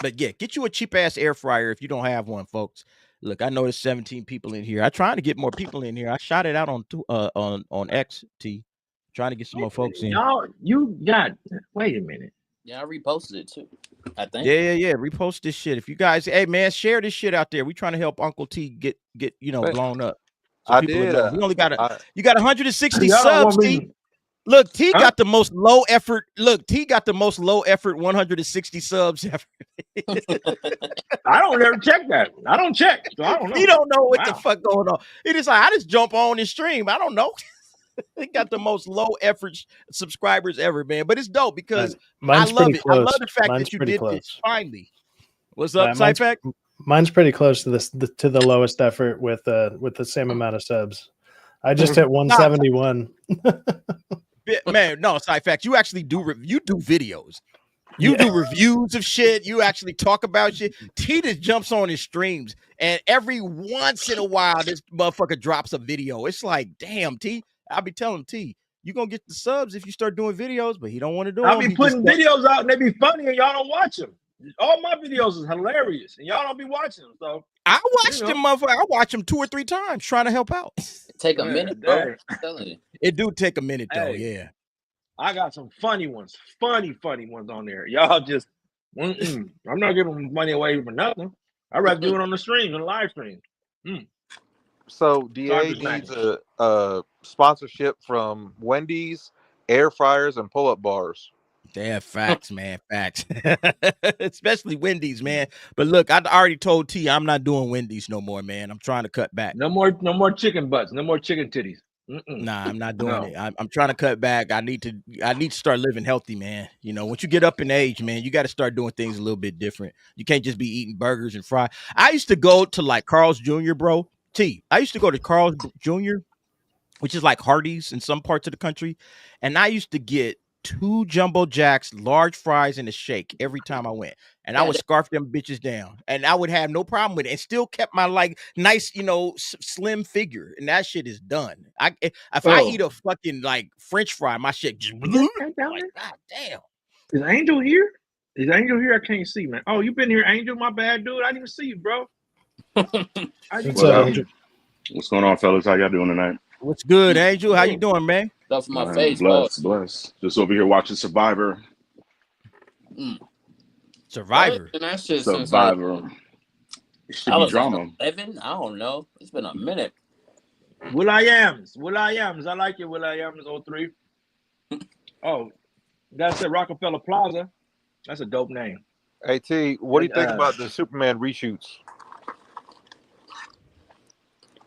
But yeah, get you a cheap ass air fryer if you don't have one, folks. Look, I know there's 17 people in here. I'm trying to get more people in here. I shot it out on XT, trying to get some more folks in. Y'all, you got. Wait a minute. Yeah, I reposted it too. I think. Yeah. Repost this shit. If you guys, hey man, share this shit out there. We trying to help Uncle T get blown up. So I people will did. know. We only got you got 160 Y'all don't subs, want T. me. Look, T Huh? got the most low effort. Look, T got the most low effort 160 subs ever. I don't ever check that. I don't check, so I don't know. He don't know what the Wow. fuck going on. He just like, I just jump on and stream. I don't know. He got the most low effort subscribers ever, man. But it's dope because Mine's I love pretty it. close. I love the fact Mine's that you pretty did close. this finally. What's up, mine's, Cyfac? mine's pretty close to the lowest effort with the same amount of subs. I just hit 171. Man, no, Cyfac, you actually do videos. You do reviews of shit. You actually talk about shit. T just jumps on his streams, and every once in a while, this motherfucker drops a video. It's like, damn, T. I'll be telling T, you gonna get the subs if you start doing videos, but he don't want to do them. I'll be putting videos out and they be funny, and y'all don't watch them. All my videos is hilarious, and y'all don't be watching them. So I watched them, motherfucker. I watch them 2 or 3 times trying to help out. Take a minute, bro. I'm telling you. It do take a minute though, Hey. yeah. I got some funny ones on there. Y'all just, I'm not giving money away for nothing. I'd rather do it on the stream, on the live stream. So DA needs a sponsorship from Wendy's, air fryers, and pull-up bars. Damn, facts, man, facts. Especially Wendy's, man. But look, I already told T I'm not doing Wendy's no more, man. I'm trying to cut back. No more chicken butts. No more chicken titties. Nah, I'm not doing it. I'm trying to cut back. I need to start living healthy, man. You know, once you get up in age, man, you got to start doing things a little bit different. You can't just be eating burgers and fries. I used to go to like Carl's Jr., bro. I used to go to Carl's Jr., which is like Hardee's in some parts of the country, and I used to get 2 Jumbo Jacks, large fries, and a shake every time I went. And I would scarf them bitches down. And I would have no problem with it. And still kept my like nice, slim figure. And that shit is done. If I eat a fucking like French fry, my shit just like, God damn. Is Angel here? I can't see, man. Oh, you been here, Angel? My bad, dude. I didn't even see you, bro. What's up, Angel? What's going on, fellas? How y'all doing tonight? What's good, Angel? How you doing, man? Stuff my face, bless. Just over here watching Survivor. Survivor. That shit Survivor. It should be drama. Like 11? I don't know. It's been a minute. Will.i.ams. I like it. Will.i.ams 03. Oh, that's at Rockefeller Plaza. That's a dope name. Hey T, what do you think about the Superman reshoots?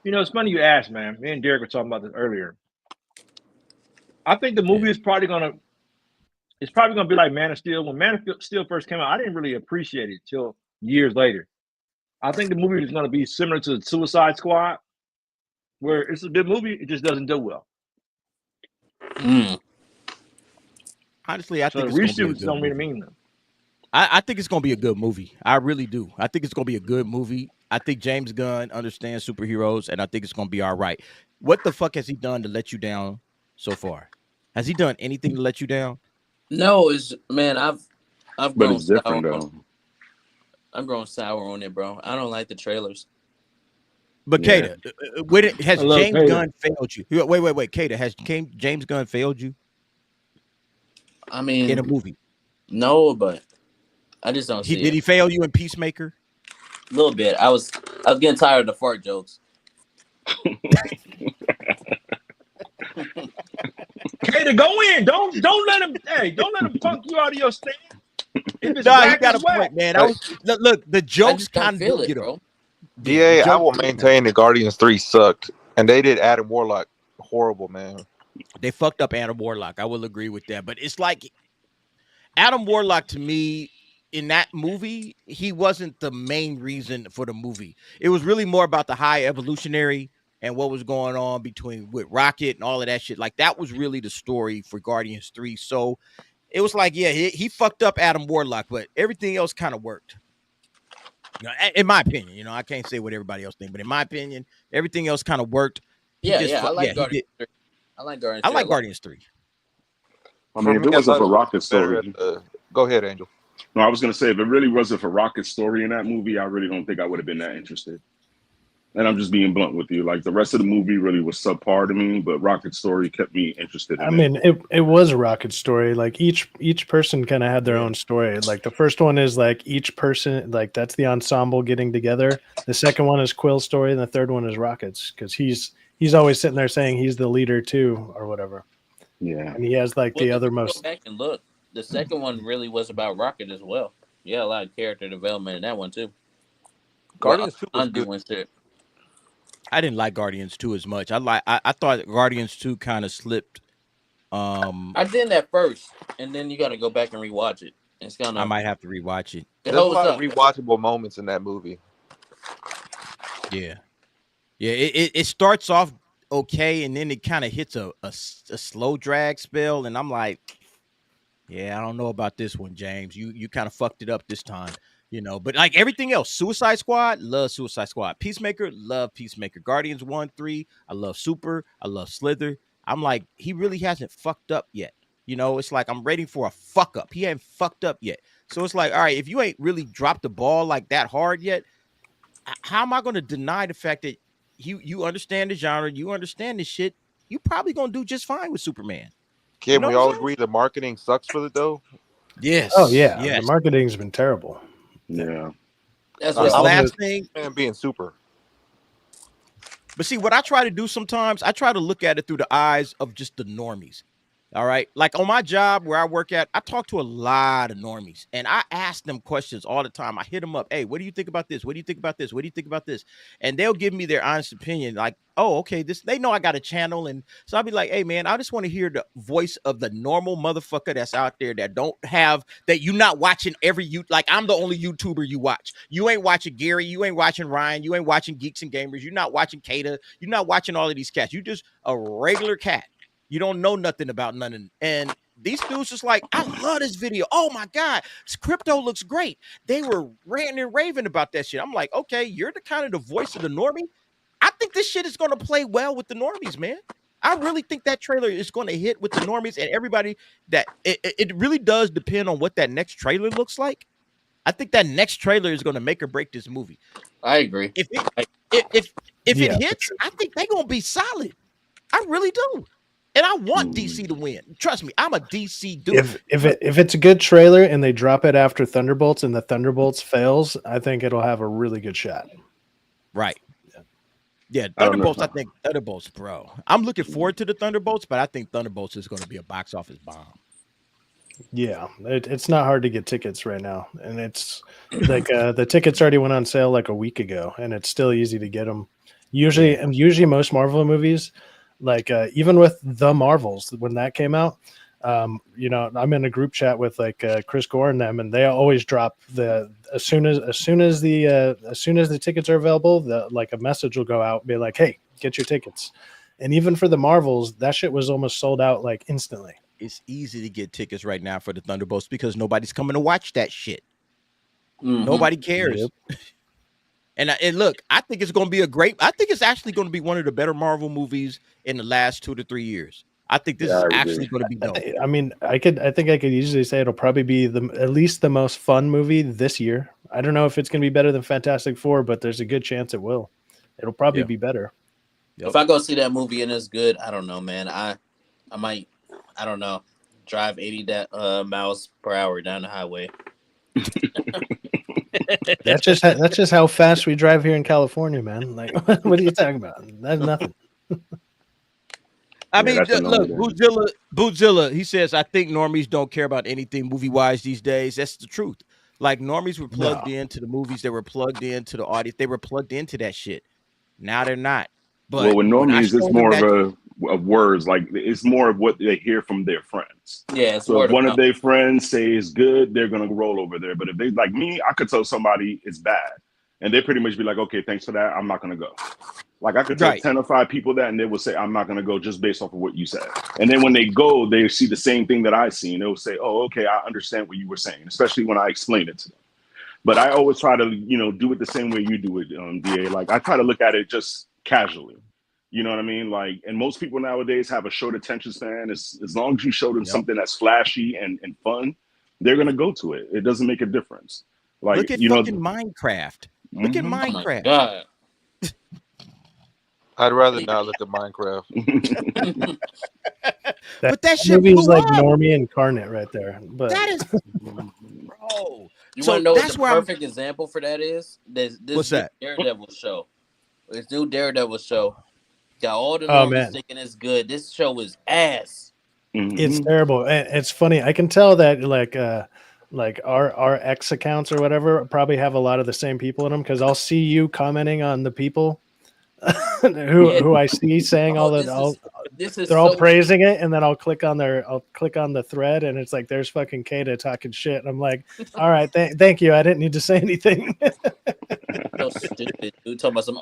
It's funny you asked, man. Me and Derek were talking about this earlier. I think the movie is probably gonna be like Man of Steel. When Man of Steel first came out, I didn't really appreciate it till years later. I think the movie is going to be similar to Suicide Squad, where it's a good movie, it just doesn't do well. Honestly, I So think the it's gonna be a reshoots good don't really movie. mean nothing. I think it's gonna be a good movie. I really do. I think it's gonna be a good movie. I think James Gunn understands superheroes, and I think it's gonna be all right. What the fuck has he done to let you down so far? Has he done anything to let you down? No, it's man. I've But grown it's different sour. though. I'm growing sour on it, bro. I don't like the trailers. But Yeah. Kata, has I love James Kata. Gunn failed you? Wait, Kata, has James Gunn failed you I in a mean, movie? no, but I just don't see Did it. he fail you in Peacemaker? A little bit. I was getting tired of the fart jokes. Kata, go in. Don't let him. Hey, don't let him punk you out of your stand. If it's Nah, he whack, got a it's whack. point, man. Hey, Look, the I jokes just don't kind of feel do it, get him. bro. Yeah, DA, the I jokes will do get him. maintain that Guardians 3 sucked, and they did Adam Warlock horrible, man. They fucked up Adam Warlock. I will agree with that. But it's like Adam Warlock to me in that movie, he wasn't the main reason for the movie. It was really more about the High Evolutionary and what was going on between with Rocket and all of that shit. Like that was really the story for Guardians 3. So it was like, yeah, he fucked up Adam Warlock, but everything else kind of worked. You know, in my opinion, you know, I can't say what everybody else thinks, but in my opinion, everything else kind of worked. He Yeah, just yeah. I like he Guardians did. 3. I like Guardians I 3 a like lot. Guardians 3. I For mean, if me, it I wasn't thought for it Rocket was better Story, Go ahead, Angel. no, I was gonna say if it really wasn't for Rocket Story in that movie, I really don't think I would have been that interested. And I'm just being blunt with you. Like the rest of the movie really was subpar to me, but Rocket Story kept me interested I in it. mean, it was a Rocket story. Like each person kind of had their own story. Like the first one is like each person, like that's the ensemble getting together. The second one is Quill's story, and the third one is Rocket's because he's always sitting there saying he's the leader too, or whatever. Yeah. And he has like Well, the if other you go most. back and look, the second one really was about Rocket as well. Yeah, a lot of character development in that one too. Guardians 2 was Andy good. went there. I didn't like Guardians 2 as much. I thought Guardians 2 kind of slipped. I did that first, and then you got to go back and rewatch it. It's I gonna. might have to rewatch it. It There's a holds lot of up. rewatchable moments in that movie. Yeah. It starts off okay, and then it kind of hits a slow drag spell, and I'm like, yeah, I don't know about this one, James. You kind of fucked it up this time, you know. But like everything else, Suicide Squad, love Suicide Squad. Peacemaker, love Peacemaker. Guardians 1, 3, I love Super, I love Slither. I'm like, he really hasn't fucked up yet. You know, it's like I'm waiting for a fuck up. He ain't fucked up yet. So it's like, all right, if you ain't really dropped the ball like that hard yet, how am I going to deny the fact that you understand the genre, you understand this shit, you probably going to do just fine with Superman. Can know we what I'm all saying? agree the marketing sucks for it though? Yes. Oh yeah, Yes. the marketing's been terrible. Yeah. That's This what last thing, Man, being super. but see, what I try to do sometimes, I try to look at it through the eyes of just the normies. All right. Like on my job where I work at, I talk to a lot of normies and I ask them questions all the time. I hit them up. Hey, what do you think about this? What do you think about this? What do you think about this? And they'll give me their honest opinion. Like, oh, okay, they know I got a channel. And so I'll be like, hey, man, I just want to hear the voice of the normal motherfucker that's out there that you're not watching like I'm the only YouTuber you watch. You ain't watching Gary. You ain't watching Ryan. You ain't watching Geeks and Gamers. You're not watching Kata. You're not watching all of these cats. You just a regular cat. You don't know nothing about nothing. And these dudes just like, I love this video. Oh my God, this crypto looks great. They were ranting and raving about that shit. I'm like, okay, you're the kind of the voice of the normie. I think this shit is going to play well with the normies, man. I really think that trailer is going to hit with the normies and everybody. That it really does depend on what that next trailer looks like. I think that next trailer is going to make or break this movie. I agree. If it hits, I think they're going to be solid. I really do. And I want DC to win. Trust me, I'm a DC dude. If it's a good trailer and they drop it after Thunderbolts and the Thunderbolts fails, I think it'll have a really good shot. Right. Yeah, Thunderbolts, I think Thunderbolts, bro. I'm looking forward to the Thunderbolts, but I think Thunderbolts is going to be a box office bomb. Yeah, it's not hard to get tickets right now. And it's like the tickets already went on sale like a week ago, and it's still easy to get them. Usually most Marvel movies, like even with the Marvels, when that came out, You know, I'm in a group chat with like Chris Gore and them, and they always drop as soon as the tickets are available, like a message will go out and be like, hey, get your tickets. And even for the Marvels, that shit was almost sold out like instantly. It's easy to get tickets right now for the Thunderbolts because nobody's coming to watch that shit. Nobody cares. Yep. And look, I think it's going to be I think it's actually going to be one of the better Marvel movies in the last 2 to 3 years. I think this is actually going to be dope. I mean, I think I could easily say it'll probably be at least the most fun movie this year. I don't know if it's going to be better than Fantastic Four, but there's a good chance it will. It'll probably be better. If I go see that movie and it's good, I don't know, man. I might, I don't know, drive 80 miles per hour down the highway. That's just how fast we drive here in California, man. Like, what are you talking about? That's nothing. I mean, look, Bootzilla, he says, I think normies don't care about anything movie-wise these days. That's the truth. Like, normies were plugged into the movies. They were plugged into the audience. They were plugged into that shit. Now they're not. But with normies, it's more of words. Like, it's more of what they hear from their friends. Yeah. So if one of their friends say it's good, they're going to roll over there. But if they, like me, I could tell somebody it's bad. And they pretty much be like, okay, thanks for that. I'm not going to go. Like, I could tell 10 or 5 people that, and they would say, I'm not going to go just based off of what you said. And then when they go, they see the same thing that I seen. They'll say, oh, okay, I understand what you were saying, especially when I explain it to them. But I always try to, do it the same way you do it, DA. Like, I try to look at it just casually. You know what I mean? Like, and most people nowadays have a short attention span. As long as you show them something that's flashy and fun, they're going to go to it. It doesn't make a difference. Like, look at fucking Minecraft. Look at Minecraft. Oh my God. I'd rather not look at Minecraft. But that shit movie's blew like up. Normie Incarnate right there. But That is, bro. You So want to know what that's the where I'm- perfect example for that is? This What's that? Daredevil show. This new Daredevil show. Got all the Oh, normies man. thinking it's good. This show is ass. it's terrible. And it's funny. I can tell that like our X accounts or whatever probably have a lot of the same people in them because I'll see you commenting on the people who I see saying they're all praising it, and then I'll click on the thread, and it's like there's fucking Kata talking shit. And I'm like, all right, thank you. I didn't need to say anything. So stupid. Dude talking about some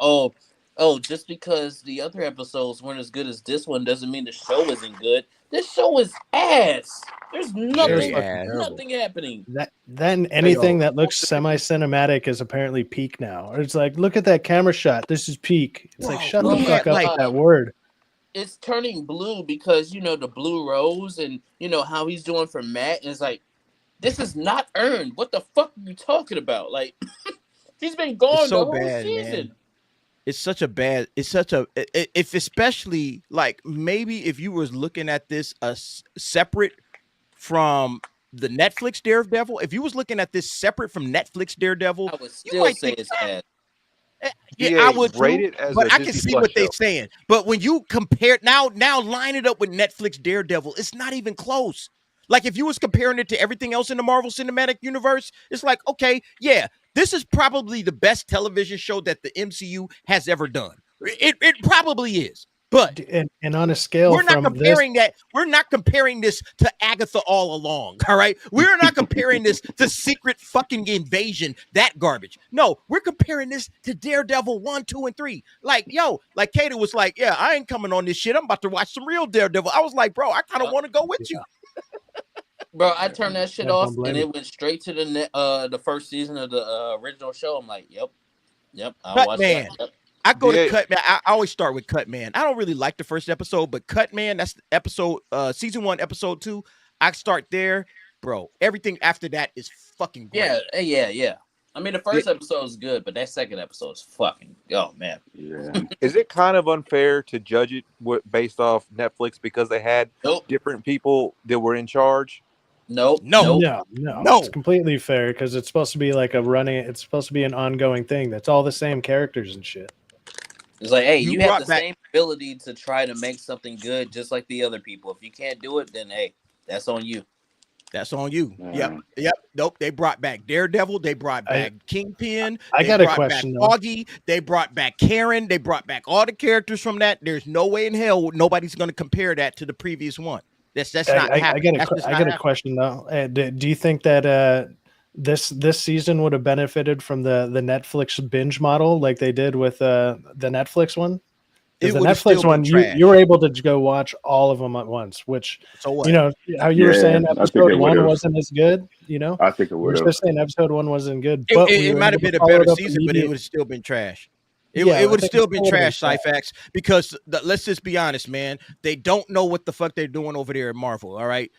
just because the other episodes weren't as good as this one doesn't mean the show isn't good. This show is ass. There's nothing happening. Then anything that looks semi-cinematic is apparently peak now. Or it's like, look at that camera shot. This is peak. It's like, shut the fuck up with that word. It's turning blue because the blue rose and how he's doing for Matt. And it's like, this is not earned. What the fuck are you talking about? Like, he's been gone the whole season. Man. If especially like maybe if you was looking at this separate from the Netflix Daredevil, if you was looking at this separate from Netflix Daredevil, I would still say it's ass. Yeah, I would rate too, it as but a I can Disney see Plus what they're show. saying. But when you compare now line it up with Netflix Daredevil, it's not even close. Like if you was comparing it to everything else in the Marvel Cinematic Universe, it's like, okay, yeah, this is probably the best television show that the MCU has ever done. It probably is. But and on a scale, we're not comparing that. We're not comparing this to Agatha All Along. All right, we're not comparing this to Secret fucking Invasion. That garbage. No, we're comparing this to Daredevil 1, 2, and 3. Like like Kata was like, yeah, I ain't coming on this shit. I'm about to watch some real Daredevil. I was like, bro, I kind of want to go with you. Bro, I turned that shit off blame and you. it went straight to the first season of the original show. I'm like, yep, I'll watch Man. that. Yep. I go to Cut Man. I always start with Cut Man. I don't really like the first episode, but Cut Man, that's the episode, season 1, episode 2. I start there, bro. Everything after that is fucking great. Yeah. I mean, the first episode is good, but that second episode is fucking, oh man. Yeah. Is it kind of unfair to judge it based off Netflix because they had different people that were in charge? No. It's completely fair because it's supposed to be like it's supposed to be an ongoing thing. That's all the same characters and shit. It's like, hey, you have the same ability to try to make something good just like the other people. If you can't do it, then hey, that's on you. That's on you. Yep. Nope. They brought back Daredevil. They brought back Kingpin. I got a question, though. Foggy. They brought back Karen. They brought back all the characters from that. There's no way in hell nobody's going to compare that to the previous one. That's not happening. I got a question though. Do you think that this season would have benefited from the Netflix binge model like they did with the Netflix one? Because the Netflix one, you were able to go watch all of them at once, which, so what? You know, how you were saying episode one wasn't as good, you know? I think it would have. You're saying episode one wasn't good. But it might have been a better season, but it would have still been trash. It would have still been trash, Cyphax, because let's just be honest, man. They don't know what the fuck they're doing over there at Marvel, all right?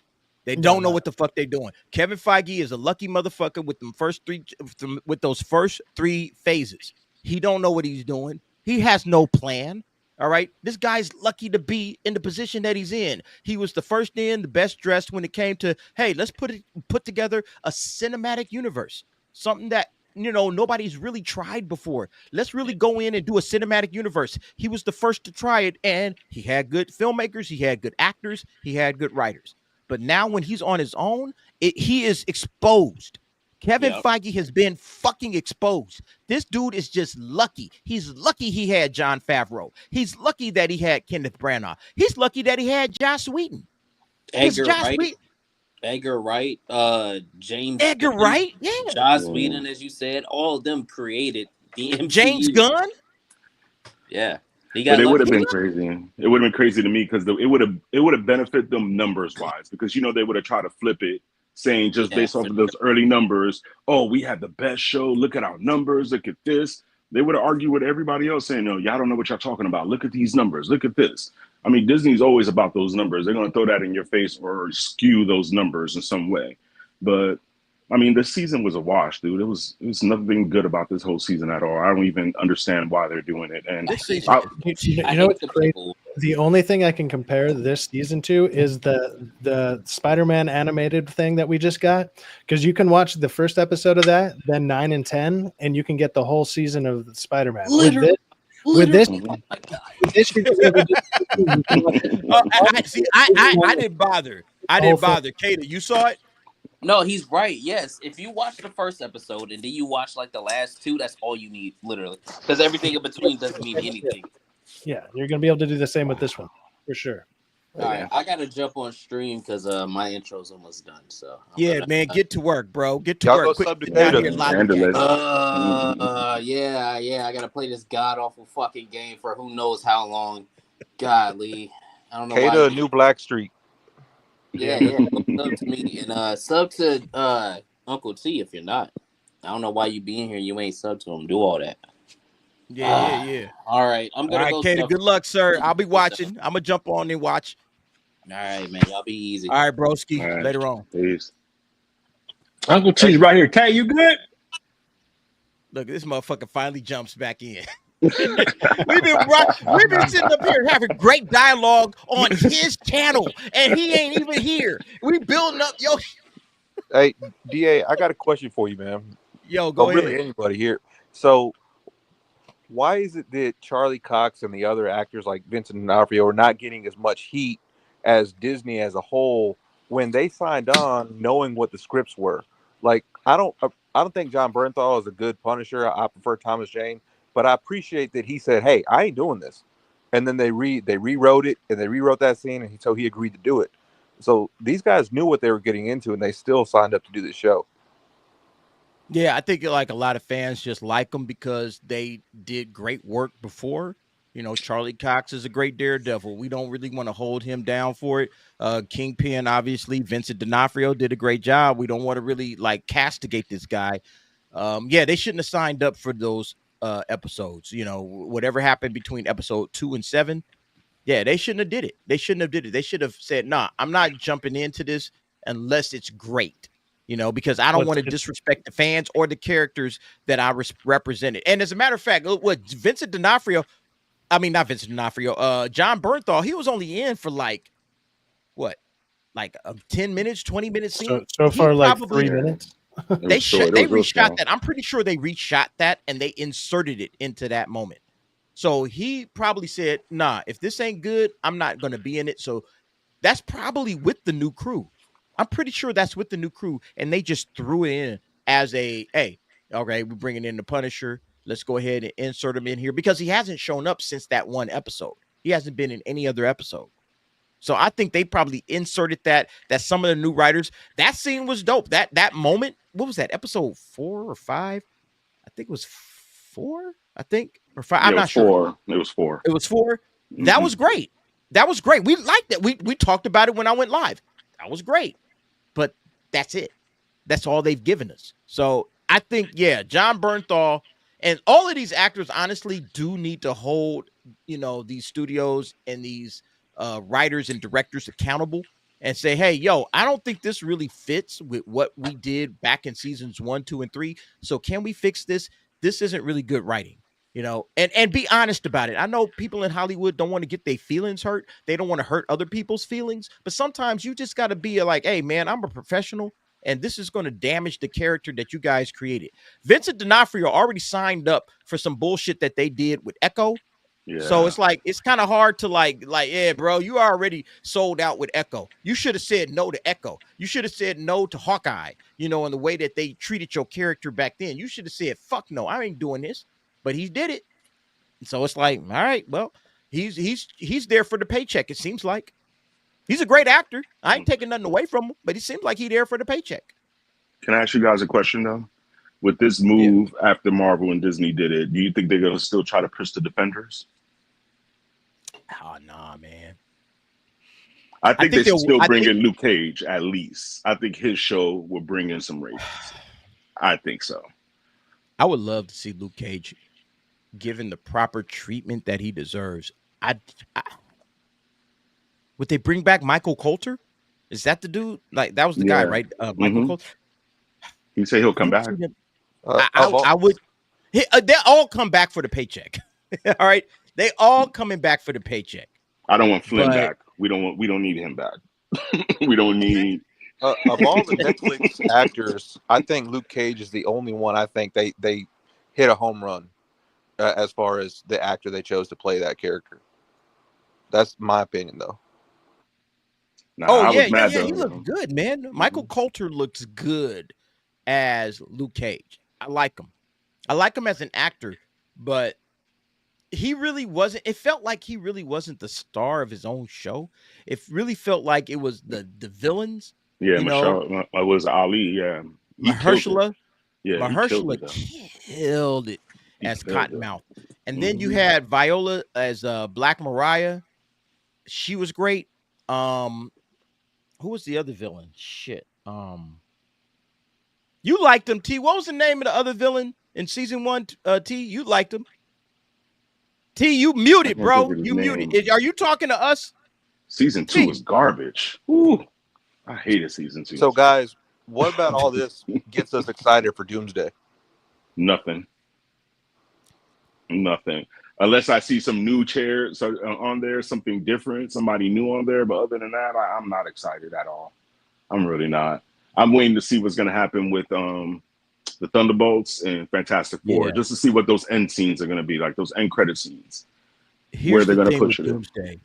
They don't know what the fuck they're doing. Kevin Feige is a lucky motherfucker with those first three phases. He don't know what he's doing. He has no plan. All right. This guy's lucky to be in the position that he's in. He was the first in, the best dressed when it came to, hey, let's put together a cinematic universe. Something that, you know, nobody's really tried before. Let's really go in and do a cinematic universe. He was the first to try it, and he had good filmmakers, he had good actors, he had good writers. But now when he's on his own, he is exposed. Kevin Feige has been fucking exposed. This dude is just lucky. He's lucky he had Jon Favreau. He's lucky that he had Kenneth Branagh. He's lucky that he had Joss Whedon. Edgar Wright, James Edgar Gunn, Wright, yeah. Joss Whedon, as you said, all of them created the MCU. James Gunn? Yeah. But it would have been crazy. It would have been crazy to me because it would have benefited them numbers wise, because you know they would have tried to flip it, saying just based off of those early numbers, oh, we had the best show. Look at our numbers. Look at this. They would have argued with everybody else saying, no, y'all don't know what y'all talking about. Look at these numbers. Look at this. I mean, Disney's always about those numbers. They're going to throw that in your face or skew those numbers in some way. But I mean, this season was a wash, dude. It was nothing good about this whole season at all. I don't even understand why they're doing it. And you know what's great? The only thing I can compare this season to is the Spider-Man animated thing that we just got, because you can watch the first episode of that, then 9 and 10, and you can get the whole season of Spider-Man. With this, I didn't bother. Kato, you saw it? No, he's right. Yes, if you watch the first episode and then you watch like the last two, that's all you need, literally, because everything in between doesn't mean anything. Yeah, you're gonna be able to do the same with this one for sure. All right, I gotta jump on stream because my intro's almost done. So man, get to work, bro. Get to work. Quick, yeah. I gotta play this god awful fucking game for who knows how long. Godly, I don't know. Kata, New Blackstreet. Yeah. Sub to me and sub to Uncle T if you're not. I don't know why you being here. You ain't sub to him. Do all that. Yeah. All right, I'm gonna go. Kato, good luck, sir. I'll be watching. I'm gonna jump on and watch. All right, man. Y'all be easy. All right, broski. All right. Later on. Peace. Uncle T's right here. Tay, you good? Look, this motherfucker finally jumps back in. We've been sitting up here having great dialogue on his channel, and he ain't even here. We building up, yo. Hey, DA, I got a question for you, man. Yo, go ahead. Really, anybody here? So, why is it that Charlie Cox and the other actors like Vincent D'Onofrio are not getting as much heat as Disney as a whole when they signed on knowing what the scripts were? Like, I don't think John Bernthal is a good Punisher. I prefer Thomas Jane, but I appreciate that he said, "Hey, I ain't doing this," and then they rewrote it and they rewrote that scene, and so he agreed to do it. So these guys knew what they were getting into, and they still signed up to do this show. Yeah, I think like a lot of fans just like them because they did great work before. You know, Charlie Cox is a great Daredevil. We don't really want to hold him down for it. Kingpin, obviously, Vincent D'Onofrio did a great job. We don't want to really like castigate this guy. They shouldn't have signed up for those episodes. You know, whatever happened between episode 2 and 7. Yeah, they shouldn't have did it. They should have said, "Nah, I'm not jumping into this unless it's great." You know, because I don't want to disrespect the fans or the characters that I represented. And as a matter of fact, what Vincent D'Onofrio, not Vincent D'Onofrio, John Bernthal, he was only in for like 10 minutes, 20 minutes scene. So far, like 3 minutes. They reshot that. I'm pretty sure they reshot that and they inserted it into that moment. So he probably said, "Nah, if this ain't good, I'm not going to be in it." So that's probably with the new crew. I'm pretty sure that's with the new crew, and they just threw it in as hey, okay, we're bringing in the Punisher. Let's go ahead and insert him in here because he hasn't shown up since that one episode. He hasn't been in any other episode. So I think they probably inserted that some of the new writers. That scene was dope. That moment. What was that? Episode 4 or 5? I think it was 4. I think or 5. I'm not sure. It was 4. It was 4. That was great. That was great. We liked it. We talked about it when I went live. That was great. But that's it. That's all they've given us. So I think, yeah, Jon Bernthal and all of these actors honestly do need to hold, these studios and these writers and directors accountable and say, hey, yo, I don't think this really fits with what we did back in seasons 1, 2, and 3. So can we fix this? This isn't really good writing, and be honest about it. I know people in Hollywood don't want to get their feelings hurt. They don't want to hurt other people's feelings. But sometimes you just got to be like, hey, man, I'm a professional. And this is going to damage the character that you guys created. Vincent D'Onofrio already signed up for some bullshit that they did with Echo. Yeah. So it's like, it's kind of hard to like, yeah, bro, you already sold out with Echo. You should have said no to Echo. You should have said no to Hawkeye, in the way that they treated your character back then. You should have said, fuck no, I ain't doing this. But he did it. So it's like, all right, well, he's there for the paycheck, it seems like. He's a great actor. I ain't taking nothing away from him, but he seems like he's there for the paycheck. Can I ask you guys a question, though? With this move after Marvel and Disney did it, do you think they're going to still try to push the Defenders? Oh, nah, man. I think they should still bring in Luke Cage, at least. I think his show will bring in some ratings. I think so. I would love to see Luke Cage given the proper treatment that he deserves. Would they bring back Michael Coulter? Is that the dude? Like, that was the guy, right? Michael Coulter. He say he'll come back. I would. They all come back for the paycheck. All right, they all coming back for the paycheck. I don't want Flynn back. We don't need him back. We don't need. Of all the Netflix actors, I think Luke Cage is the only one. I think they hit a home run as far as the actor they chose to play that character. That's my opinion, though. Nah, he looked good, man. Michael Coulter looks good as Luke Cage. I like him. I like him as an actor, but he really wasn't. It felt like he really wasn't the star of his own show. It really felt like it was the villains. Yeah, it was Ali. Yeah, Mahershala. Mahershala killed it as Cottonmouth, and then you had Viola as Black Mariah. She was great. Who was the other villain? Shit. You liked him, T. What was the name of the other villain in season 1? T, you liked him. T, you muted, bro. You muted. Are you talking to us? Season 2 is garbage. Ooh, I hated season 2. So, guys, what about all this gets us excited for Doomsday? Nothing. Unless I see some new chairs on there, something different, somebody new on there. But other than that, I'm not excited at all. I'm really not. I'm waiting to see what's going to happen with the Thunderbolts and Fantastic Four, just to see what those end scenes are going to be like, those end credit scenes. Where they're going to push it. Doomsday.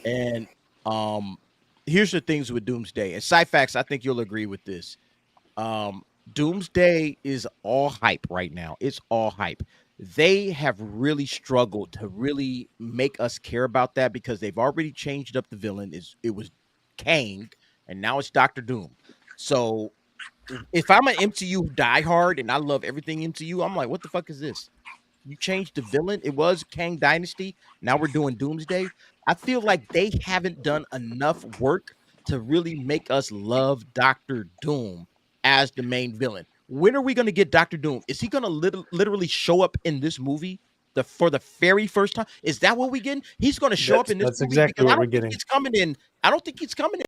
And here's the things with Doomsday. And Cyfax, I think you'll agree with this. Doomsday is all hype right now. It's all hype. They have really struggled to really make us care about that because they've already changed up the villain. It was Kang, and now it's Dr. Doom. So if I'm an MCU diehard and I love everything MCU, I'm like, what the fuck is this? You changed the villain. It was Kang Dynasty. Now we're doing Doomsday. I feel like they haven't done enough work to really make us love Dr. Doom as the main villain. When are we going to get Dr. Doom? Is he going to literally show up in this movie for the very first time? Is that what we're getting? He's going to show up in this movie. That's exactly what we're getting. I don't think he's coming in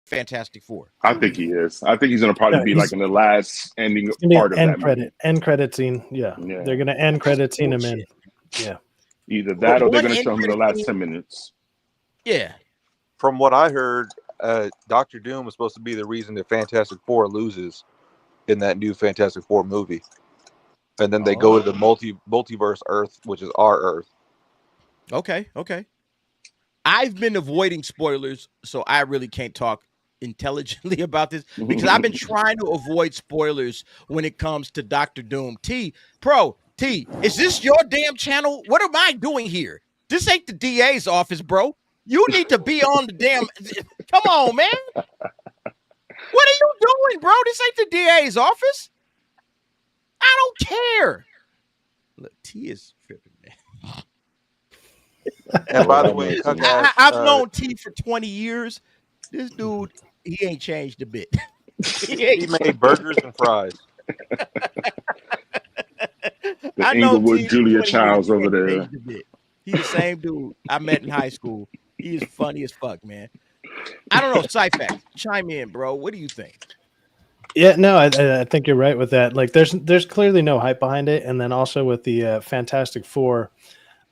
Fantastic Four. I think he is. I think he's going to probably be like in the last ending part of that end credit scene. Yeah. They're going to end credit scene him in. Yeah. Either that or they're going to show him the last 10 minutes. Yeah. From what I heard, Dr. Doom was supposed to be the reason that Fantastic Four loses in that new Fantastic Four movie. And then they go to the multiverse Earth, which is our Earth. Okay. I've been avoiding spoilers, so I really can't talk intelligently about this because I've been trying to avoid spoilers when it comes to Dr. Doom. T, is this your damn channel? What am I doing here? This ain't the DA's office, bro. You need to be on the damn. Come on, man. What are you doing, bro? This ain't the DA's office. I don't care. Look, T is tripping, man. And by the way, Cuck asked, I've known T for 20 years. This dude, he ain't changed a bit. he made burgers and fries. The I know Inglewood T for Julia 20 Childs years, he over ain't there. changed a bit. He's the same dude I met in high school. He is funny as fuck, man. I don't know, Cyphex, chime in, bro. What do you think? Yeah, no, I think you're right with that. Like, there's clearly no hype behind it, and then also with the Fantastic Four,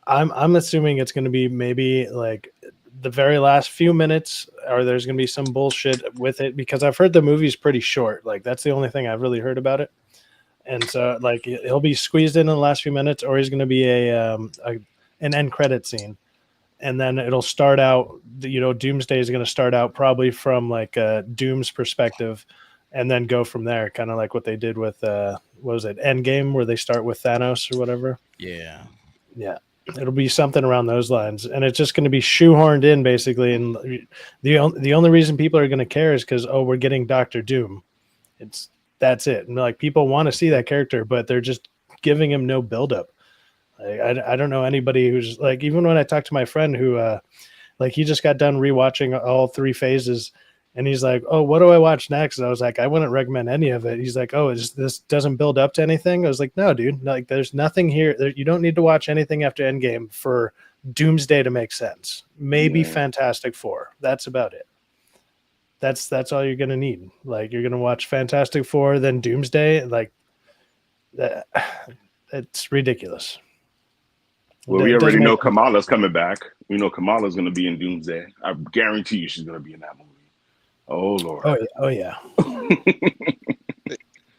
I'm assuming it's going to be maybe like the very last few minutes, or there's going to be some bullshit with it, because I've heard the movie's pretty short. Like, that's the only thing I've really heard about it. And so, like, he'll be squeezed in the last few minutes, or he's going to be an end credit scene, and then it'll start out. Doomsday is going to start out probably from like Doom's perspective, and then go from there, kind of like what they did with what was it, Endgame, where they start with Thanos or whatever. Yeah. It'll be something around those lines, and it's just going to be shoehorned in basically. And the only reason people are going to care is because we're getting Doctor Doom. That's it. And like, people want to see that character, but they're just giving him no buildup. I don't know anybody who's like, even when I talked to my friend who like, he just got done rewatching all 3 phases, and he's like, "Oh, what do I watch next?" And I was like, "I wouldn't recommend any of it." He's like, "Oh, this doesn't build up to anything?" I was like, "No, dude. Like, there's nothing here. You don't need to watch anything after Endgame for Doomsday to make sense. Maybe Fantastic Four. That's about it. That's all you're gonna need. Like, you're gonna watch Fantastic Four, then Doomsday. Like, that, it's ridiculous." Well, we already know Kamala's coming back. We know Kamala's going to be in Doomsday. I guarantee you she's going to be in that movie. Oh, Lord. Oh yeah.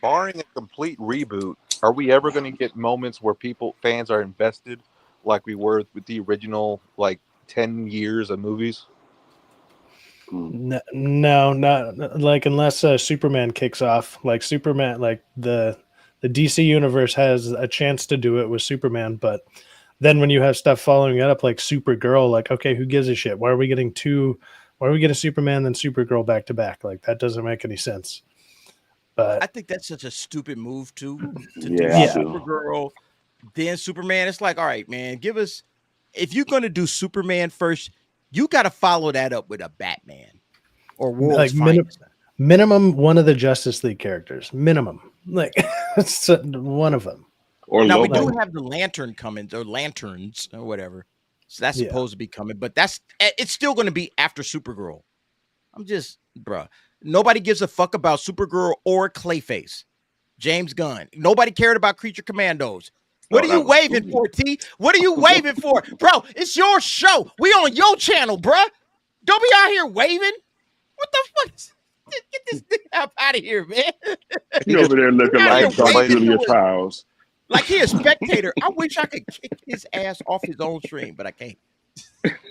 Barring a complete reboot, are we ever going to get moments where fans are invested like we were with the original, like, 10 years of movies? No, not like, unless Superman kicks off. Like, Superman, like the DC universe has a chance to do it with Superman, but then when you have stuff following it up like Supergirl, like, okay, who gives a shit? Why are we getting Superman then Supergirl back to back? Like, that doesn't make any sense. But I think that's such a stupid move to do Supergirl, then Superman. It's like, all right, man, if you're going to do Superman first, you got to follow that up with a Batman or World's Finest. Minimum one of the Justice League characters. Minimum. Like, one of them. Or now Lobo. we do have the Lantern coming, or Lanterns or whatever. So that's supposed to be coming, but it's still going to be after Supergirl. Bruh. Nobody gives a fuck about Supergirl or Clayface. James Gunn. Nobody cared about Creature Commandos. What are you waving for, T? What are you waving for? Bro, it's your show. We on your channel, bruh. Don't be out here waving. What the fuck? Get this thing out of here, man. He over there looking like Julia Childs. Like, he a spectator. I wish I could kick his ass off his own stream, but I can't.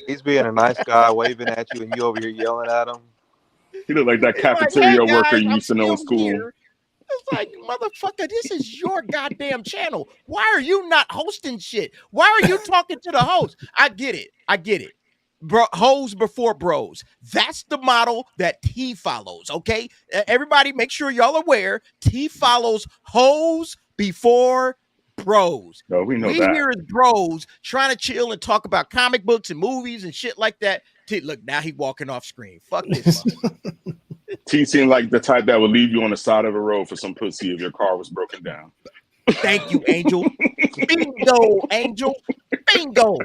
He's being a nice guy, waving at you, and you over here yelling at him. He looked like that cafeteria worker you used to know in school. Here. It's like, motherfucker, this is your goddamn channel. Why are you not hosting shit? Why are you talking to the host? I get it. Bro, hoes before bros. That's the model that T follows, okay? Everybody make sure y'all aware. T follows hoes before bros. No, we know we that. here as bros trying to chill and talk about comic books and movies and shit like that. T, look, now he walking off screen. Fuck this. T seemed like the type that would leave you on the side of the road for some pussy if your car was broken down. Thank you, Angel. Bingo, Angel. Bingo.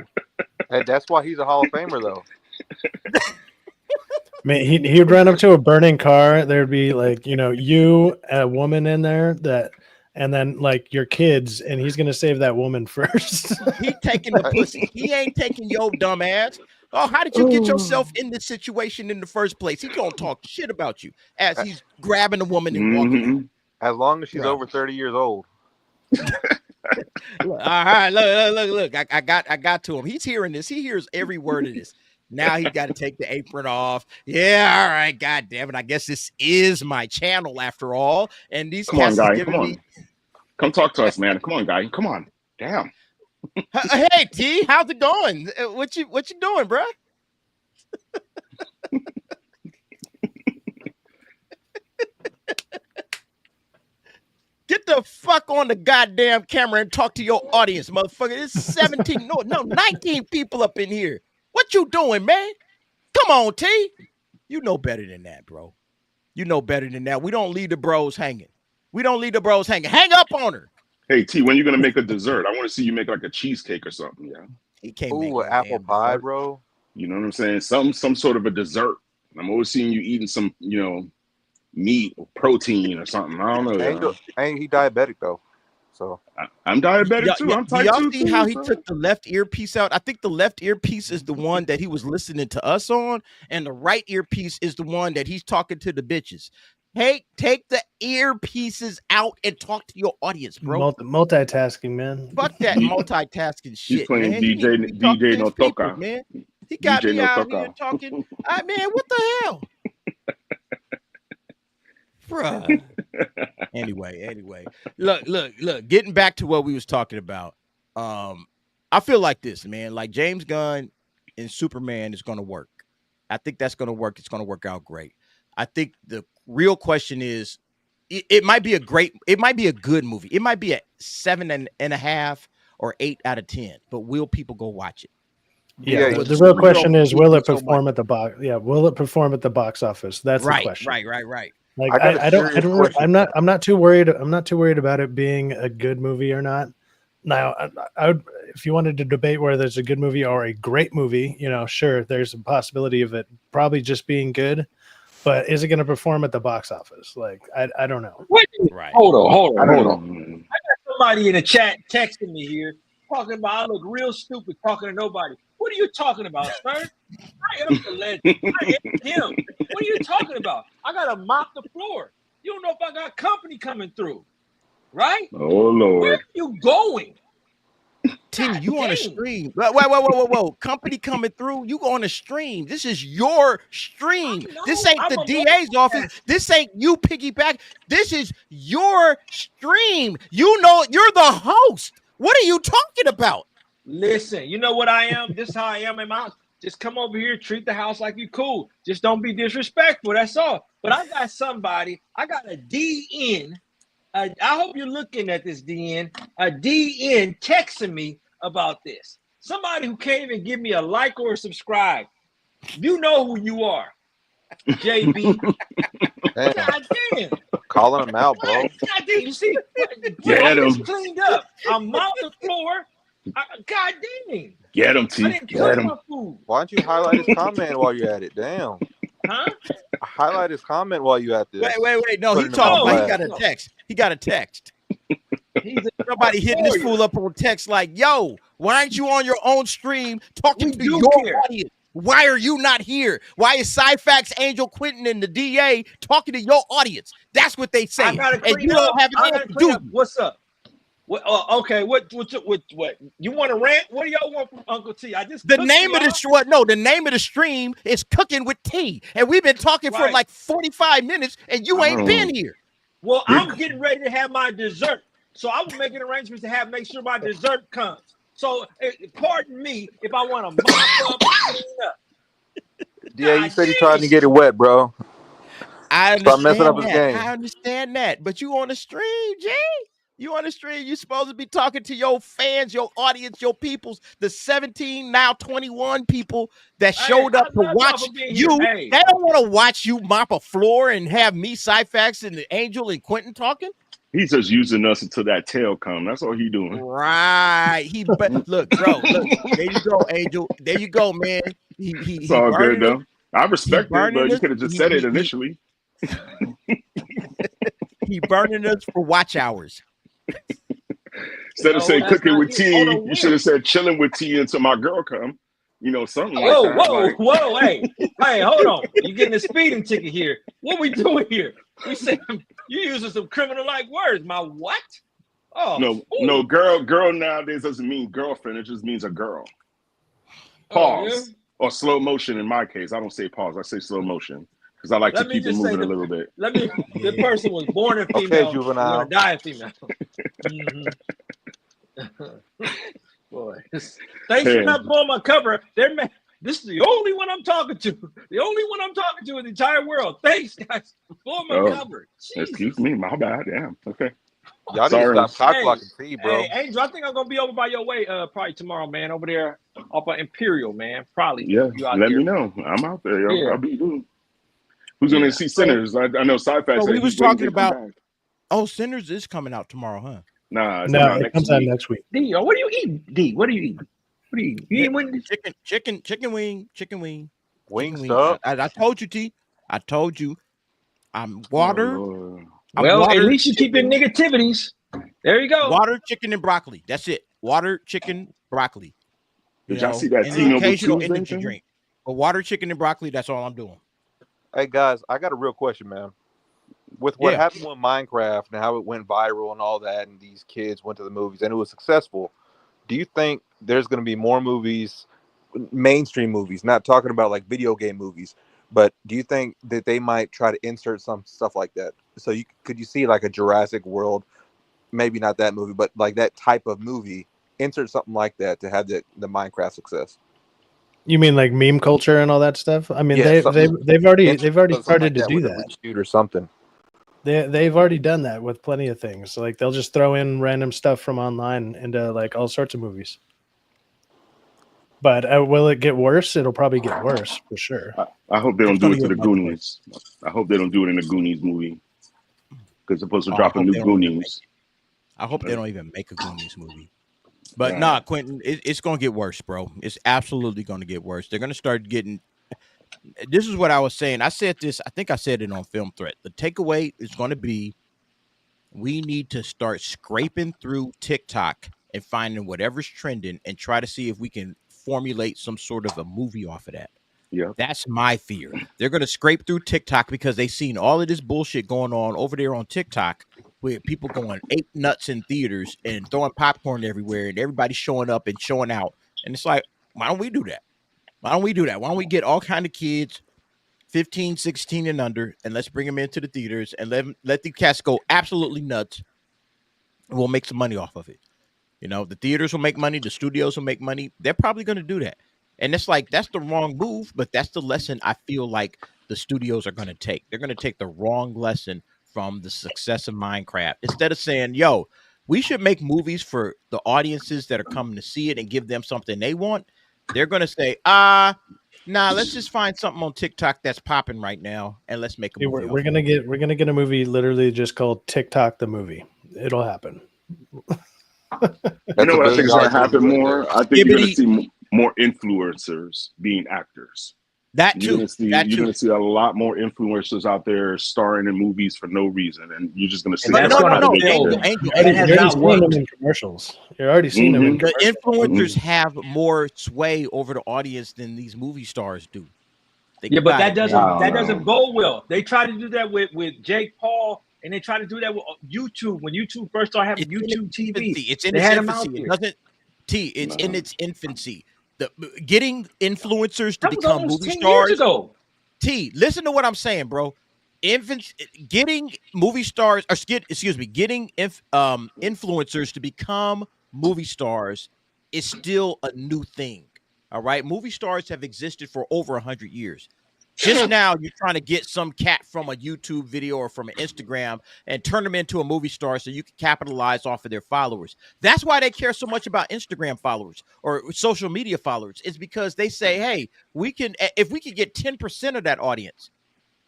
And that's why he's a Hall of Famer, though. I mean, he'd run up to a burning car. There'd be like, you, a woman in there and then like your kids, and he's gonna save that woman first. He taking the pussy. He ain't taking your dumb ass. Oh, how did you get yourself in this situation in the first place? He gonna talk shit about you as he's grabbing a woman and walking out. As long as she's over 30 years old. All right, look. I got to him. He's hearing this. He hears every word of this. Now he got to take the apron off. Yeah, all right. God damn it. I guess this is my channel after all. And these come on, guy. Come on. Come talk to us, man. Come on, guy. Come on. Damn. Hey, T, how's it going? What you doing, bro? Get the fuck on the goddamn camera and talk to your audience, motherfucker. It's 17, no, 19 people up in here. What you doing, man? Come on, T. You know better than that, bro. You know better than that. We don't leave the bros hanging. Hang up on her. Hey, T, when you going to make a dessert? I want to see you make like a cheesecake or something, yeah. He can't make Ooh, an apple pie, dessert. bro. You know what I'm saying? Some sort of a dessert. I'm always seeing you eating some, meat or protein or something. I don't know. Ain't he diabetic though? So I'm diabetic too. I'm type 2. Y'all see how he took the left earpiece out? I think the left earpiece is the one that he was listening to us on, and the right earpiece is the one that he's talking to the bitches. Hey, take the earpieces out and talk to your audience, bro. Multitasking, man. Fuck that multitasking shit. He's playing man. DJ No Toca. Man. He got DJ me No out Toca. here talking. Man, what the hell? Bruh. Anyway. Look. Getting back to what we was talking about. I feel like this, man. Like James Gunn and Superman is gonna work. I think that's gonna work. It's gonna work out great. I think the real question is, it might be a good movie. It might be a 7.5 or 8 out of 10. But will people go watch it? Yeah, the real question is, will it perform at the box? Yeah, will it perform at the box office? That's the question. Right. Like I'm not too worried. I'm not too worried about it being a good movie or not. Now, I would, if you wanted to debate whether there's a good movie or a great movie, sure, there's a possibility of it probably just being good. But is it going to perform at the box office? Like, I don't know. Wait, right. Hold on. I got somebody in the chat texting me here talking about I look real stupid talking to nobody. What are you talking about, sir? I am the legend. I am him. What are you talking about? I got to mop the floor. You don't know if I got company coming through, right? Oh, Lord. Where are you going? T, you on a stream. Whoa. Company coming through. You on a stream. This is your stream. This ain't the DA's office. This ain't you piggyback. This is your stream. You're the host. What are you talking about? Listen, you know what I am? This is how I am in my house. Just come over here, treat the house like you cool. Just don't be disrespectful. That's all. But I got a DN. I hope you're looking at this, DN. A DN texting me about this. Somebody who can't even give me a like or a subscribe. You know who you are, JB. God damn. Calling him out, bro. God damn. You see, Get him. Cleaned up. I'm mopped the floor. God dang. Get him, T. I didn't cook my food. Why don't you highlight his comment while you're at it? Damn. Huh? Highlight his comment while you at this. Wait. No, he talking about he got a text. He got a text. Somebody hitting this fool up on text like, yo, why aren't you on your own stream talking to your audience? Why are you not here? Why is Cyfax, Angel Quentin, and the DA talking to your audience? That's what they say. And you don't have an answer to do. What's up? Okay, what you want to rant? What do y'all want from Uncle T? The name of the stream is Cooking with T, and we've been talking for like 45 minutes, and you ain't been here. Well, I'm getting ready to have my dessert, so I was making arrangements to make sure my dessert comes. So, pardon me if I want to mop up and clean up. Yeah, you said he tried to get it wet, bro. I Stop messing up his game. I understand that, but you on the stream, Jay. You on the stream, you supposed to be talking to your fans, your audience, your peoples, the 17, now 21 people that showed up to watch you. They don't want to watch you mop a floor and have me, Cyfax, and the Angel and Quentin talking. He's just using us until that tail comes. That's all he doing. Right. Look, bro. Look, there you go, Angel. There you go, man. It's all good, though. I respect it, but you could have just said it initially. He burning us for watch hours. Instead of saying cooking with T, you should have said chilling with T until my girl come. Something like that. Whoa, hey, hold on. You're getting a speeding ticket here. What we doing here? We said you using some criminal-like words. My what? Oh no, girl nowadays doesn't mean girlfriend. It just means a girl. Pause. Oh, yeah? Or slow motion in my case. I don't say pause. I say slow motion. Because I like to keep it moving a little bit. The person was born a female. Okay, juvenile. Gonna die a female. Boy, thanks for not pulling my cover. This is the only one I'm talking to. The only one I'm talking to in the entire world. Thanks, guys. Pull my cover. Excuse me, my bad. Damn. Okay. Y'all need to Sorry. stop cock blocking T, bro. Hey, Angel, I think I'm gonna be over by your way probably tomorrow, man. Over there up at Imperial, man. Probably. Yeah, you out let there. me know. I'm out there. Yo. Yeah. I'll be good. Who's going to see Sinners? I know Sci-Fi So said we was he's waiting talking to come about. back. Oh, Sinners is coming out tomorrow, huh? Nah, No, it comes out next week. D, what are you eating? D, what are you eating? What are you eating? You eating Wendy's? Chicken wing. Wingstop. I told you, T. I told you. I'm water. Oh, Well, water, at least you keep your negativities. There you go. Water, chicken, and broccoli. That's it. Water, chicken, broccoli. Did y'all see that and the T-Mobile occasional Tuesday energy thing? drink. But water, chicken, and broccoli. That's all I'm doing. Hey guys, I got a real question, man. With what Yeah. happened with Minecraft and how it went viral and all that, and these kids went to the movies and it was successful, do you think there's going to be more movies, mainstream movies, not talking about like video game movies, but do you think that they might try to insert some stuff like that? So could you see like a Jurassic World, maybe not that movie, but like that type of movie, insert something like that to have the Minecraft success? You mean like meme culture and all that stuff? I mean, Yeah, they've already something started like to do with a that. reshoot or something. They've already done that with plenty of things. Like they'll just throw in random stuff from online into like all sorts of movies. But will it get worse? It'll probably get worse for sure. I hope they don't It's do gonna it to get the much Goonies. I hope they don't do it in the Goonies movie. Because they're supposed to Oh, drop I a hope new they don't even Goonies. I hope they don't even make a Goonies movie. But Nah. nah, Quentin, it's going to get worse, bro. It's absolutely going to get worse. They're going to start getting. This is what I was saying. I said this. I think I said it on Film Threat. The takeaway is going to be we need to start scraping through TikTok and finding whatever's trending and try to see if we can formulate some sort of a movie off of that. Yeah. That's my fear. They're going to scrape through TikTok because they've seen all of this bullshit going on over there on TikTok with people going ape nuts in theaters and throwing popcorn everywhere and everybody showing up and showing out. And it's like, why don't we do that? Why don't we do that? Why don't we get all kind of kids, 15, 16 and under, and let's bring them into the theaters and let the cats go absolutely nuts. And we'll make some money off of it. You know, the theaters will make money. The studios will make money. They're probably going to do that. And it's like, that's the wrong move, but that's the lesson I feel like the studios are going to take. They're going to take the wrong lesson from the success of Minecraft. Instead of saying, yo, we should make movies for the audiences that are coming to see it and give them something they want. They're going to say, nah, let's just find something on TikTok that's popping right now and let's make a Hey, movie. we're gonna get a movie literally just called TikTok the movie. It'll happen. You know what I think is going to happen more? I think you're going to see more influencers being actors. That too. You're going to see a lot more influencers out there starring in movies for no reason, and you're just going to see. No. You're already seeing them in commercials. You're already seeing them in commercials. The influencers have more sway over the audience than these movie stars do. Yeah, but that doesn't go well. They try to do that with Jake Paul, and they try to do that with YouTube. When YouTube first started having YouTube TV, it's in its infancy. It doesn't. It's in its infancy. Getting influencers to become movie stars. Listen to what I'm saying, bro. Getting movie stars, or getting influencers to become movie stars is still a new thing. All right, movie stars have existed for over 100 years. Just now, you're trying to get some cat from a YouTube video or from an Instagram and turn them into a movie star so you can capitalize off of their followers. That's why they care so much about Instagram followers or social media followers. It's because they say, hey, if we could get 10% of that audience,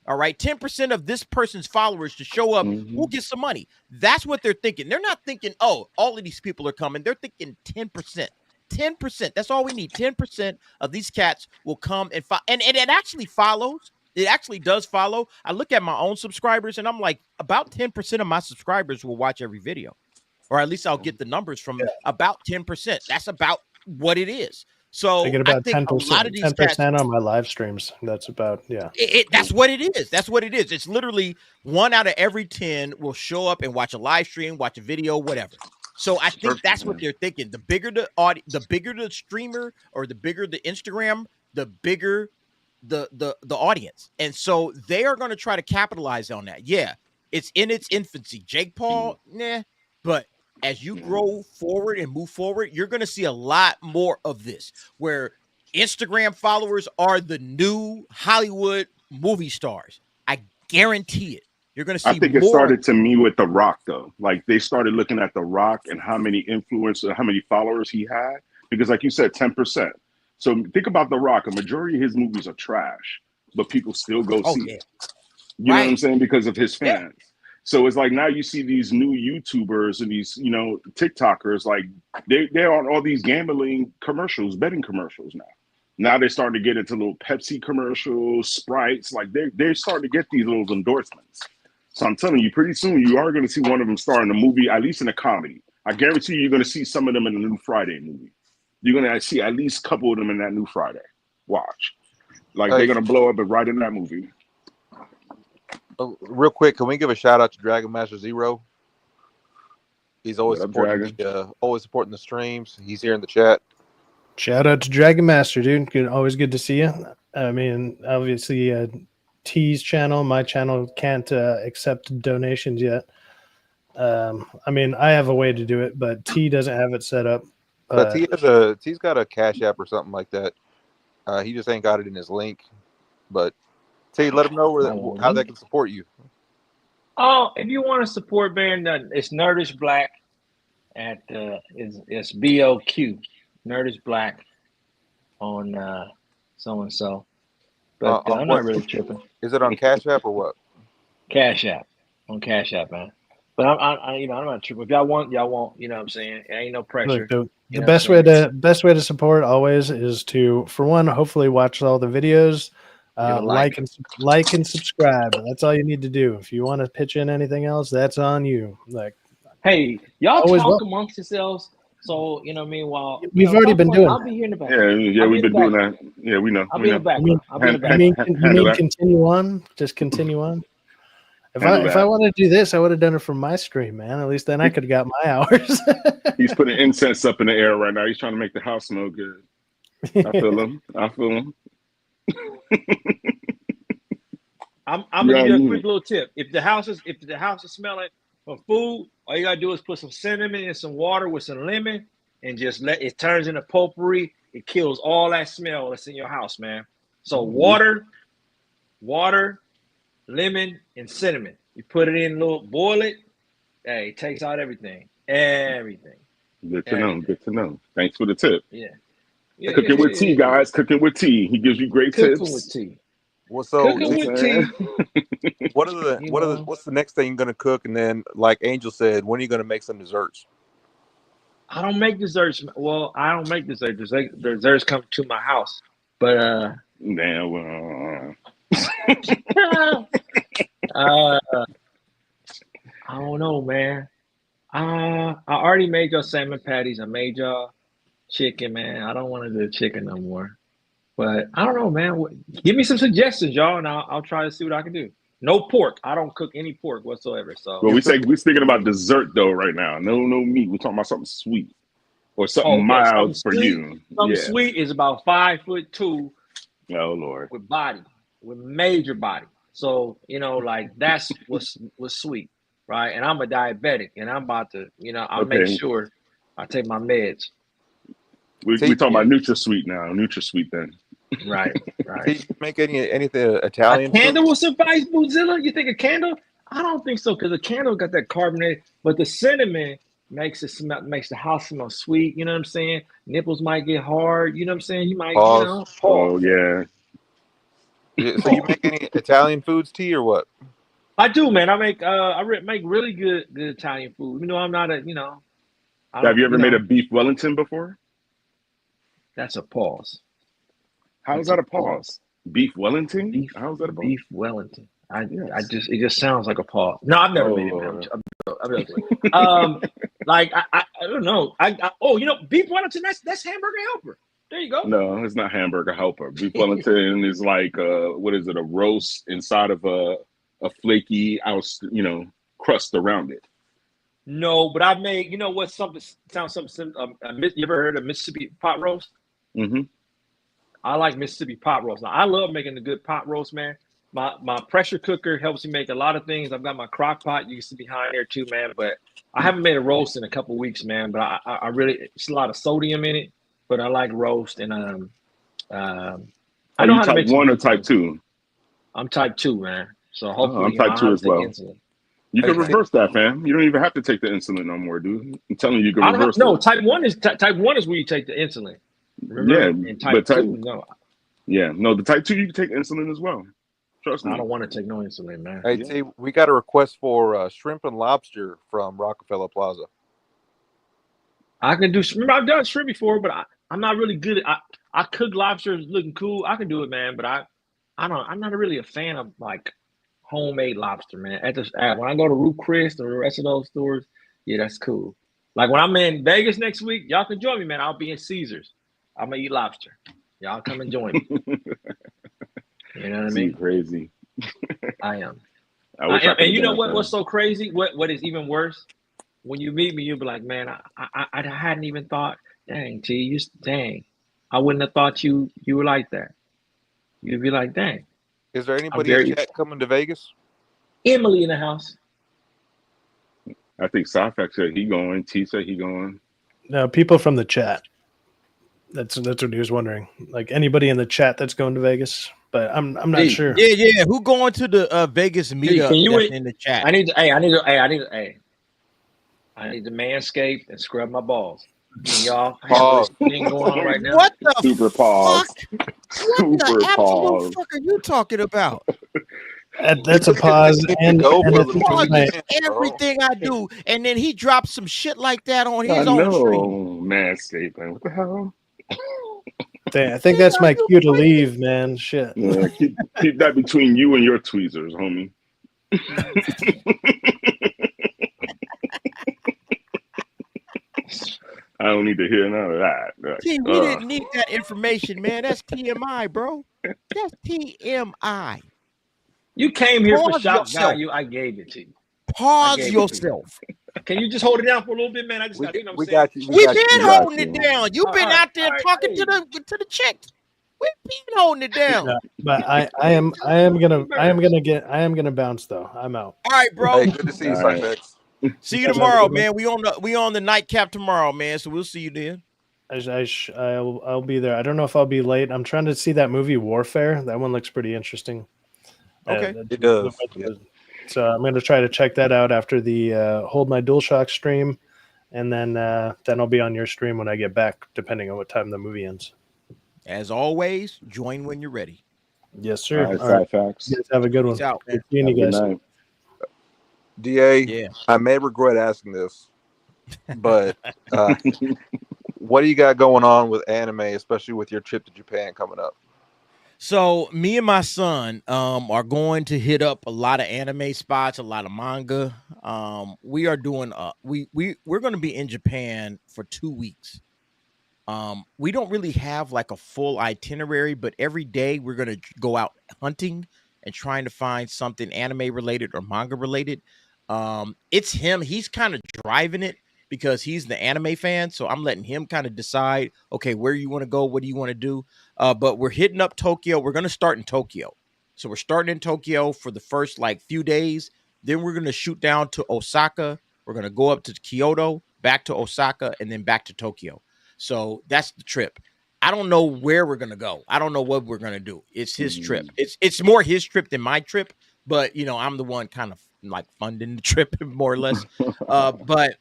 all right, 10% of this person's followers to show up, we'll get some money. That's what they're thinking. They're not thinking, oh, all of these people are coming. They're thinking 10%. 10%. That's all we need. 10% of these cats will come and it actually follows. It actually does follow. I look at my own subscribers and I'm like, about 10% of my subscribers will watch every video, or at least I'll get the numbers from about 10%. That's about what it is. So I get about 10%, a lot of these 10% on my live streams. That's about that's what it is. That's what it is. It's literally 1 out of every 10 will show up and watch a live stream, watch a video, whatever. So I think that's what they're thinking. The bigger the audience, the bigger the streamer, or the bigger the Instagram, the bigger the audience. And so they are going to try to capitalize on that. Yeah, it's in its infancy. Jake Paul, but as you grow forward and move forward, you're going to see a lot more of this, where Instagram followers are the new Hollywood movie stars. I guarantee it. You're going to see I think more. it started to me with The Rock, though. Like they started looking at The Rock and how many influencers, how many followers he had. Because, like you said, 10%. So think about The Rock. A majority of his movies are trash, but people still go see it. You know what I'm saying? Because of his fans. Yeah. So it's like now you see these new YouTubers and these, you know, TikTokers, like they're on all these gambling commercials, betting commercials now. Now they're starting to get into little Pepsi commercials, Sprites. Like they're starting to get these little endorsements. So I'm telling you, pretty soon you are going to see one of them star in a movie, at least in a comedy. I guarantee you're going to see some of them in the new Friday movie. You're going to see at least a couple of them in that new Friday. Watch. Like they're going to blow up right in that movie. Real quick, can we give a shout out to Dragon Master Zero? He's always supporting the streams. He's here in the chat. Shout out to Dragon Master, dude. Always good to see you. I mean, obviously, T's channel, my channel can't accept donations yet. I mean, I have a way to do it, but T doesn't have it set up. But T's got a Cash App or something like that. He just ain't got it in his link. But T, let them know how they can support you. Oh, if you want to support, man, it's Nerdish Black at it's BOQ. Nerdish Black on so and so. But I'm not really tripping. Is it on Cash App or what? Cash App. On Cash App, man. But I'm not tripping. If y'all want, y'all want. You know what I'm saying? It ain't no pressure. Look, the best way to support always is to, for one, hopefully watch all the videos, like and subscribe. That's all you need to do. If you want to pitch in anything else, that's on you. Like, hey, y'all talk amongst yourselves. So, you know what I mean? While we've already been doing I'll be here in the back. Yeah, we've been doing that. Yeah, we know. I'll be in the back. You mean continue on? Just continue on? If I wanted to do this, I would have done it from my stream, man. At least then I could have got my hours. He's putting incense up in the air right now. He's trying to make the house smell good. I feel him. I'm gonna give you a quick little tip. If the house is smelling of food, all you gotta do is put some cinnamon in some water with some lemon and just let it turns into potpourri. It kills all that smell that's in your house, man. So water, lemon, and cinnamon. You put it in boil it. Hey, it takes out everything. Everything. Good to know. Thanks for the tip. Yeah. Cooking with T, guys. Cooking with T. He gives you great tips. Cooking with T. What's the next thing you're gonna cook? And then, like Angel said, when are you gonna make some desserts? I don't make desserts. Well, I don't make desserts. Desserts come to my house. But I don't know, man. I already made y'all salmon patties. I made y'all chicken, man. I don't want to do chicken no more. But I don't know, man. Give me some suggestions, y'all, and I'll try to see what I can do. No pork. I don't cook any pork whatsoever. So, well, we're speaking about dessert though right now. No meat. We're talking about something sweet or something mild for you. Something sweet is about 5'2". Oh Lord. With major body. So like that's what's sweet, right? And I'm a diabetic, and I'm about to, I'll make sure I take my meds. We're talking about NutraSweet now. NutraSweet then. Right. Did you make anything Italian? A candle will suffice, Bootzilla? You think a candle? I don't think so, because a candle got that carbonated, but the cinnamon makes the house smell sweet. You know what I'm saying? Nipples might get hard. You know what I'm saying? You might, pause. Oh yeah. So you make any Italian foods, T, or what? I do, man. I make make really good Italian food. You know, I'm not Have you ever made a beef Wellington before? That's a pause. How is that a pause? Beef Wellington? How is that a pause? Beef Wellington. It just sounds like a pause. No, I've never made it. Like I don't know. Beef Wellington. That's Hamburger Helper. There you go. No, it's not Hamburger Helper. Beef Wellington is like what is it? A roast inside of a flaky crust around it. No, but I've made. You know what? Something sounds something. You ever heard of Mississippi pot roast? Mm-hmm. I like Mississippi pot roast. Now, I love making a good pot roast, man. My pressure cooker helps me make a lot of things. I've got my crock pot. You can see behind there too, man. But I haven't made a roast in a couple of weeks, man. But I really, it's a lot of sodium in it. But I like roast, and I Are know you how to type make some 1 or good type food. 2? I'm type 2, man. So I'm hopefully, type I 2 have as to take well. insulin. You can Hey, T, reverse that, fam. You don't even have to take the insulin no more, dude. I'm telling you, you can I don't have, reverse no, it. type 1 is type 1 is where you take the insulin. Yeah, Remember? And but type 2, no. the type 2 you can take insulin as well. Trust I me. don't want to take no insulin, man. hey, Yeah. T, we got a request for shrimp and lobster from Rockefeller Plaza. I can do. Remember, I've done shrimp before, but I'm not really good at. I cook lobster, looking cool. I can do it, man. But I'm not really a fan of like homemade lobster, man. When I go to Ruth Chris or the rest of those stores, yeah, that's cool. Like when I'm in Vegas next week, y'all can join me, man. I'll be in Caesars. I'm gonna eat lobster. Y'all come and join me. You know what I See, mean? crazy. I am. I wish I could And have you know been. what's so crazy? What is even worse? When you meet me, you'll be like, man, I hadn't even thought. Dang, T, dang, I wouldn't have thought you were like that. You'd be like, dang, Is there I'm anybody in very chat coming to Vegas? Emily in the house. I think Safak said he going. T said he going. No, people from the chat. That's what he was wondering. Like anybody in the chat that's going to Vegas, but I'm not T, sure. Yeah. Who going to the Vegas T, meetup? can you? That's in the chat. I need to manscape and scrub my balls. Can y'all handle this thing going on right now? What the Super fuck? pause. What Super the absolute pause. fuck are you talking about? That's a pause, Need to and go for a it's little Pause my, is weekend, bro. everything I do, and then he drops some shit like that on I his own stream. know, Manscaping. What the hell? I think that's my cue to leave, man. Shit. Yeah, keep that between you and your tweezers, homie. I don't need to hear none of that. Like, See, we didn't need that information, man. That's TMI, bro. That's TMI. You came here for Pause shock yourself. value. I gave it to you. Pause yourself. Can you just hold it down for a little bit, man? I just got, you know what I'm We saying? got you. We've been We got holding you. it down. You've been out there talking to the chicks. We've been holding it down. No, but I am gonna bounce though. I'm out. All right, bro. Hey, good to see you, All right. Cyphex. See you tomorrow, man. We on the nightcap tomorrow, man. So we'll see you then. I'll be there. I don't know if I'll be late. I'm trying to see that movie Warfare. That one looks pretty interesting. Okay. It does. Yeah. So I'm going to try to check that out after the Hold My DualShock stream, and then I'll be on your stream when I get back, depending on what time the movie ends. As always, join when you're ready. Yes, sir. All right, Facts. You guys have a good Peace one. out, man. Good seeing you Good guys. night. DA, Yeah. I may regret asking this, but what do you got going on with anime, especially with your trip to Japan coming up? So me and my son are going to hit up a lot of anime spots, a lot of manga. We are doing we're going to be in Japan for 2 weeks. We don't really have like a full itinerary, but every day we're going to go out hunting and trying to find something anime related or manga related. It's him. He's kind of driving it because he's the anime fan. So I'm letting him kind of decide, okay, where you want to go? What do you want to do? But we're hitting up Tokyo. We're going to start in Tokyo. So we're starting in Tokyo for the first like few days. Then we're going to shoot down to Osaka. We're going to go up to Kyoto, back to Osaka, and then back to Tokyo. So that's the trip. I don't know where we're going to go. I don't know what we're going to do. It's his trip. It's more his trip than my trip. But, I'm the one kind of like funding the trip more or less. But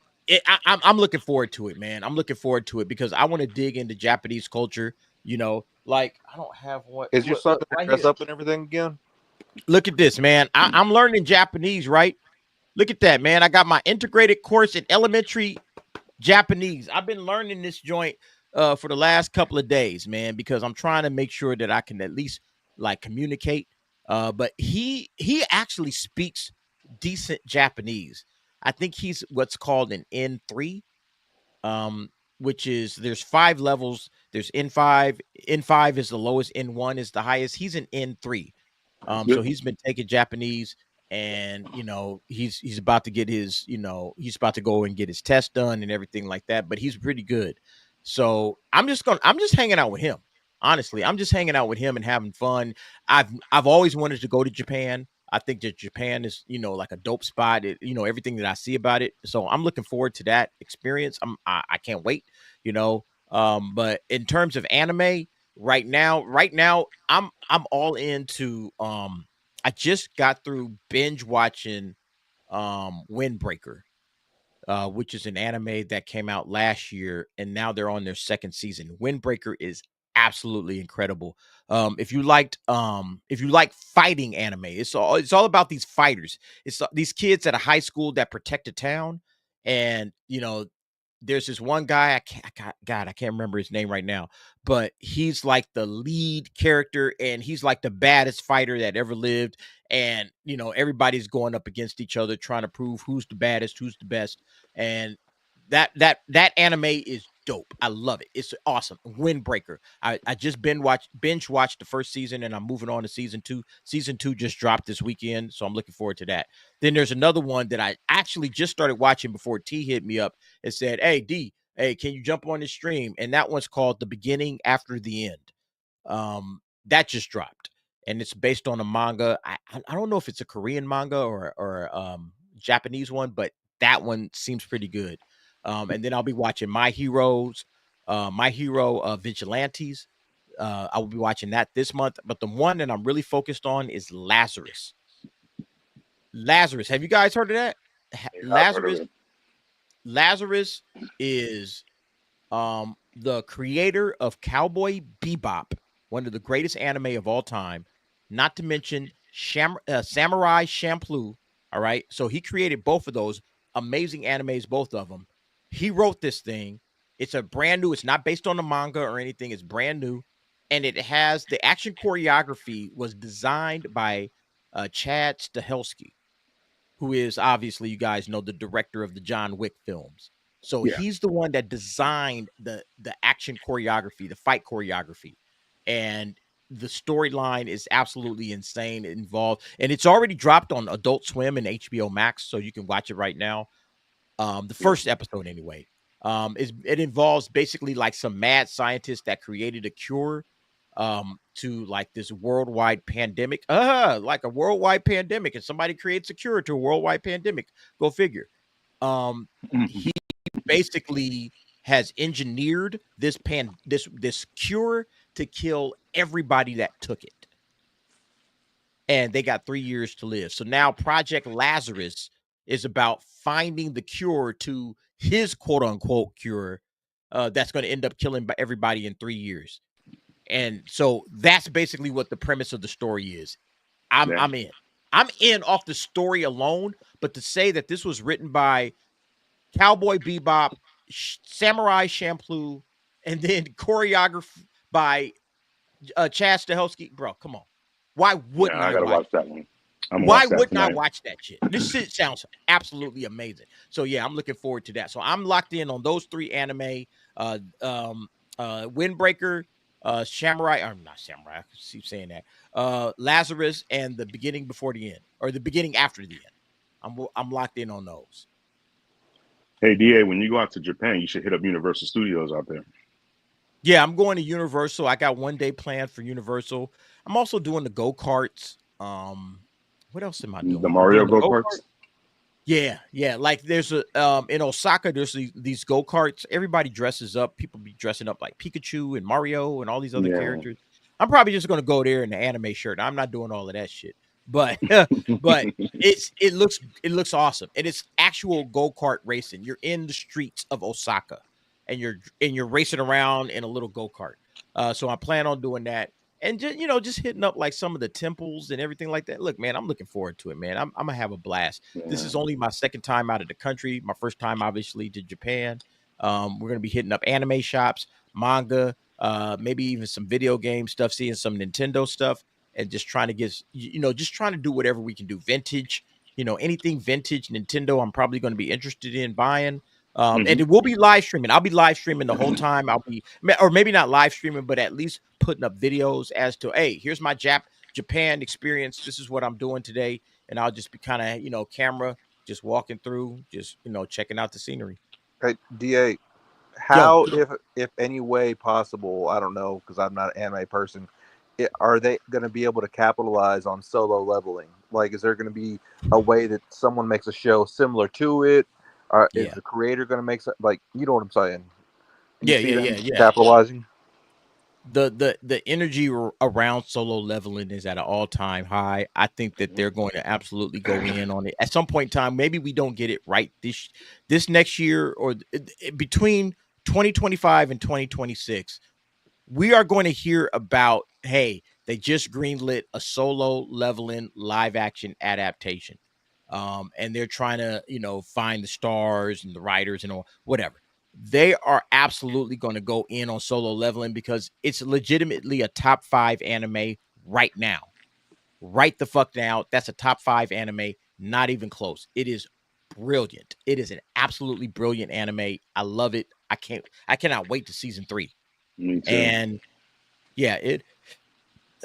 I'm looking forward to it, man. I'm looking forward to it because I want to dig into Japanese culture. Like I don't have what Is your son right dress here. up and everything again? Look at this, man. I'm learning Japanese, right? Look at that, man. I got my integrated course in elementary Japanese. I've been learning this joint for the last couple of days, man, because I'm trying to make sure that I can at least like communicate. But he actually speaks decent Japanese. I think he's what's called an N3, which is there's 5 levels. There's N5. N5 is the lowest. N1 is the highest. He's an N3. So he's been taking Japanese, and he's about to get his he's about to go and get his test done and everything like that. But he's pretty good. So I'm just hanging out with him. Honestly, I'm just hanging out with him and having fun. I've always wanted to go to Japan. I think that Japan is, like a dope spot. Everything that I see about it. So I'm looking forward to that experience. I can't wait, But in terms of anime, right now, I'm all into I just got through binge watching Windbreaker, which is an anime that came out last year, and now they're on their second season. Windbreaker is absolutely incredible. If you like fighting anime, it's all about these fighters. It's these kids at a high school that protect a town, and there's this one guy, I can't remember his name right now, but he's like the lead character, and he's like the baddest fighter that ever lived. And everybody's going up against each other, trying to prove who's the baddest, who's the best. And that anime is dope. I love it. It's awesome. Windbreaker. I just binge watched the first season, and I'm moving on to season 2. Season 2 just dropped this weekend, so I'm looking forward to that. Then there's another one that I actually just started watching before T hit me up and said, "Hey D, hey, can you jump on this stream?" And that one's called The Beginning After the End. That just dropped, and it's based on a manga. I don't know if it's a Korean manga or Japanese one, but that one seems pretty good. And then I'll be watching My Hero Vigilantes. I will be watching that this month. But the one that I'm really focused on is Lazarus. Lazarus. Have you guys heard of that? Lazarus is the creator of Cowboy Bebop, one of the greatest anime of all time. Not to mention Samurai Champloo. All right. So he created both of those amazing animes, both of them. He wrote this thing. It's a brand new. It's not based on the manga or anything. It's brand new. And it has the action choreography was designed by Chad Stahelski, who is obviously, you guys know, the director of the John Wick films. So he's the one that designed the action choreography, the fight choreography. And the storyline is absolutely insane, involved. And it's already dropped on Adult Swim and HBO Max, so you can watch it right now. The first episode, anyway. It involves basically like some mad scientist that created a cure to like this worldwide pandemic. Like a worldwide pandemic, and somebody creates a cure to a worldwide pandemic. Go figure. He basically has engineered this cure to kill everybody that took it. And they got 3 years to live. So now Project Lazarus is about finding the cure to his quote unquote cure that's going to end up killing everybody in 3 years. And so that's basically what the premise of the story is. I'm in off the story alone, but to say that this was written by Cowboy Bebop, Samurai Champloo, and then choreographed by Chad Stahelski, bro, come on. Why wouldn't I gotta watch that one? Why wouldn't I watch that shit? This shit sounds absolutely amazing. So yeah, I'm looking forward to that. So I'm locked in on those 3 anime: Windbreaker, Samurai. I'm not Samurai. I keep saying that. Lazarus and The Beginning Before the End, or The Beginning After the End. I'm locked in on those. Hey DA, when you go out to Japan, you should hit up Universal Studios out there. Yeah, I'm going to Universal. I got one day planned for Universal. I'm also doing the go-karts. What else am I doing? The Mario go-karts? Yeah. Like there's a in Osaka, there's these go-karts. Everybody dresses up. People be dressing up like Pikachu and Mario and all these other characters. I'm probably just gonna go there in the anime shirt. I'm not doing all of that shit. But it looks awesome. And it's actual go-kart racing. You're in the streets of Osaka and you're racing around in a little go-kart. So I plan on doing that. And just hitting up like some of the temples and everything like that. Look, man, I'm looking forward to it, man. I'm gonna have a blast. This is only my second time out of the country. My first time, obviously, to Japan. We're gonna be hitting up anime shops, manga, maybe even some video game stuff, seeing some Nintendo stuff, and just trying to just trying to do whatever we can do. Vintage, anything vintage Nintendo, I'm probably going to be interested in buying. And it will be live streaming. I'll be live streaming the whole time. Or maybe not live streaming, but at least putting up videos as to, hey, here's my Japan experience. This is what I'm doing today. And I'll just be kind of, camera, just walking through, just, checking out the scenery. Hey, DA, how, if any way possible, I don't know, because I'm not an anime person, are they going to be able to capitalize on solo leveling? Like, is there going to be a way that someone makes a show similar to it? Is the creator going to make something, like, you know what I'm saying? Yeah. Capitalizing? the energy around Solo Leveling is at an all-time high. I think that they're going to absolutely go in on it at some point in time. Maybe we don't get it right this next year, or between 2025 and 2026. We are going to hear about, hey, they just greenlit a Solo Leveling live action adaptation. And they're trying to, find the stars and the writers and all, whatever. They are absolutely going to go in on Solo Leveling because it's legitimately a top 5 anime right now. Right the fuck now. That's a top 5 anime, not even close. It is brilliant. It is an absolutely brilliant anime. I love it. I cannot wait to season 3. Me too. And yeah,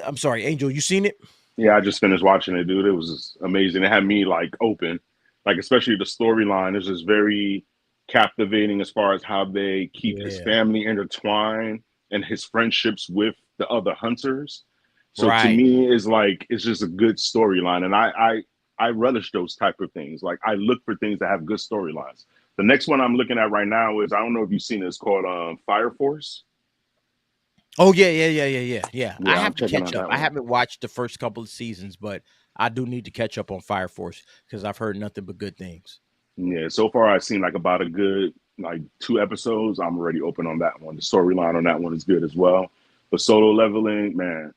I'm sorry, Angel, you seen it? Yeah, I just finished watching it, dude. It was just amazing. It had me like open, like especially the storyline is just very captivating as far as how they keep his family intertwined and his friendships with the other hunters. So to me, it's just a good storyline, and I relish those type of things. Like I look for things that have good storylines. The next one I'm looking at right now is, I don't know if you've seen it, it's called Fire Force. Oh yeah. I have to catch up. I one. haven't watched the first couple of seasons, but I do need to catch up on Fire Force because I've heard nothing but good things. Yeah, so far I've seen like about a good 2 episodes. I'm already open on that one. The storyline on that one is good as well. But Solo Leveling, man,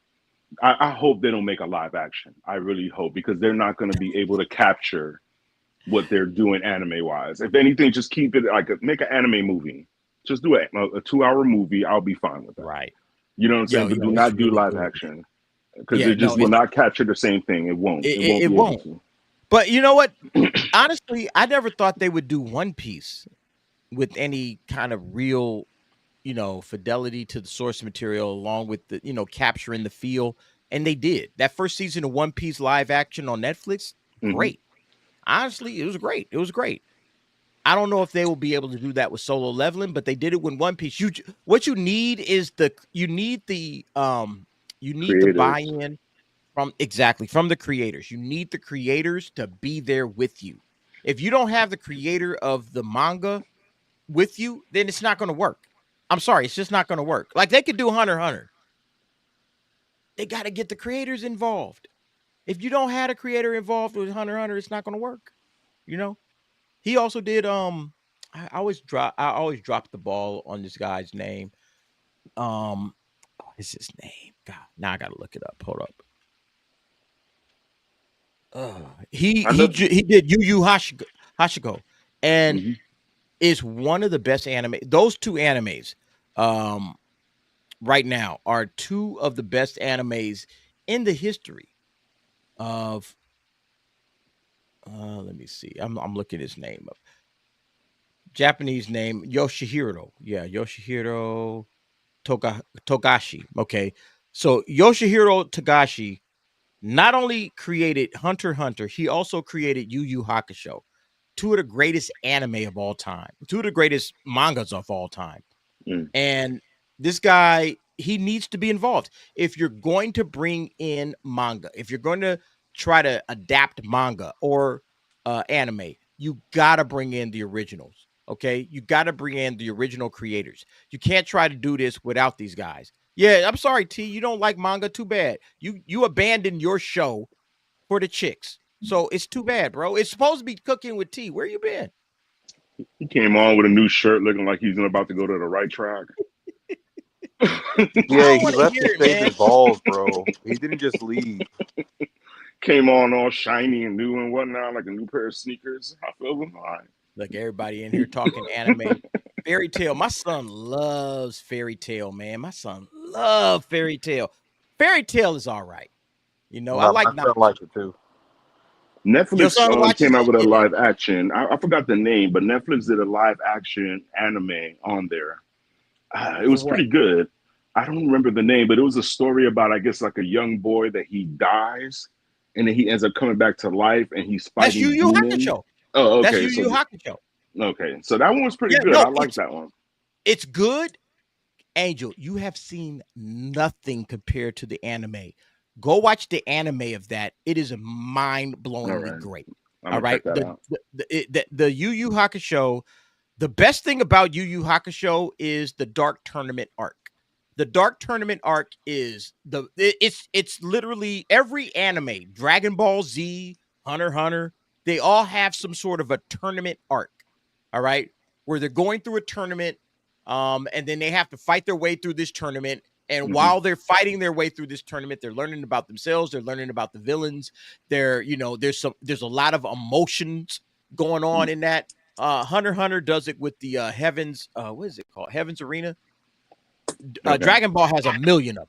I hope they don't make a live action. I really hope, because they're not going to be able to capture what they're doing anime wise. If anything, just keep it make an anime movie. Just do a 2-hour movie. I'll be fine with that. Right. You know what I'm saying? But do not do live action, because it just will not capture the same thing. It won't. It won't. But you know what? Honestly, I never thought they would do One Piece with any kind of real, fidelity to the source material, along with the, capturing the feel. And they did. That first season of One Piece live action on Netflix, great. Honestly, it was great. It was great. I don't know if they will be able to do that with Solo Leveling, but they did it with One Piece. What you need is the buy-in from the creators. You need the creators to be there with you. If you don't have the creator of the manga with you, then it's not going to work. I'm sorry, it's just not going to work. Like they could do Hunter x Hunter. They got to get the creators involved. If you don't have a creator involved with Hunter x Hunter, it's not going to work. He also did I always drop the ball on this guy's name. What is his name? God, now I got to look it up. Hold up. He did Yu Yu Hakusho, and is one of the best anime. Those 2 animes right now are 2 of the best animes in the history of let me see. I'm looking his name up. Japanese name, Yoshihiro. Yeah, Yoshihiro Togashi. Okay. So Yoshihiro Togashi not only created Hunter x Hunter, he also created Yu Yu Hakusho, 2 of the greatest anime of all time, 2 of the greatest mangas of all time. And this guy, he needs to be involved. If you're going to bring in manga, if you're going to try to adapt manga or anime, you got to bring in the originals. Okay, you got to bring in the original creators. You can't try to do this without these guys. Yeah, I'm sorry, T. You don't like manga? Too bad. You abandoned your show for the chicks, so it's too bad, bro. It's supposed to be Cooking with T. Where you been? He came on with a new shirt, looking like he's about to go to the right track. Yeah, he left to save his balls, bro. He didn't just leave. Came on all shiny and new and whatnot, like a new pair of sneakers. I feel fine. Look, everybody in here talking anime. Fairy Tail. My son loves Fairy Tail, man. My son loves Fairy Tail. Fairy Tail is all right. I like it too. Netflix came out with a live action. I forgot the name, but Netflix did a live action anime on there. It was pretty good. I don't remember the name, but it was a story about, I guess, like a young boy that he dies, and then he ends up coming back to life, and he's fighting. That's Yu Yu Hakusho. Oh, okay. That's Yu Yu Hakusho. Okay, so that one was pretty good. I like that one. It's good. Angel, you have seen nothing compared to the anime. Go watch the anime of that. It is mind-blowingly great. All right. The Yu Yu Hakusho, the best thing about Yu Yu Hakusho is the Dark Tournament arc. The Dark Tournament arc is it's literally every anime, Dragon Ball Z, Hunter x Hunter, they all have some sort of a tournament arc. All right, where they're going through a tournament, and then they have to fight their way through this tournament. And while they're fighting their way through this tournament, they're learning about themselves. They're learning about the villains. There's a lot of emotions going on in that. Hunter x Hunter does it with the Heavens. What is it called? Heavens Arena. Dragon Ball has 1 million of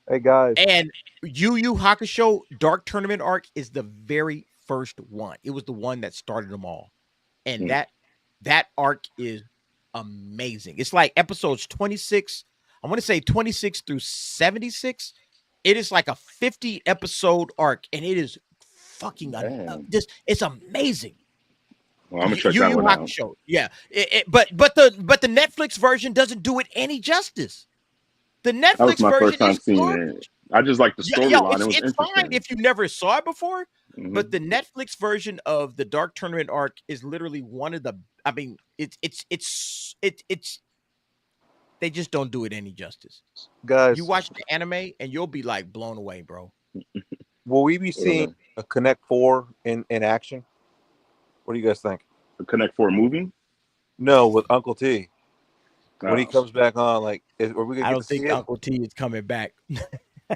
them. Hey guys, And Yu Yu Hakusho Dark Tournament arc is the very first one. It was the one that started them all, and that arc is amazing. It's like episodes 26. I want to say 26 through 76. It is like a 50 episode arc, and it is fucking it's amazing. Well, I'm gonna check that one out. Show. Yeah, but the Netflix version doesn't do it any justice. The Netflix That was my version first time is seeing garbage. it. I just like the storyline. It's fine if you never saw it before, Mhm. but the Netflix version of the Dark Tournament arc is literally one of the. I mean, it's they just don't do it any justice. guys, You watch the anime and you'll be like blown away, bro. will we be seeing a Connect 4 in action? What do you guys think? The Connect 4 movie? No, with Uncle T. When he Oh, comes back on, like, are we I gonna get don't to see think it? Uncle T is coming back. yeah.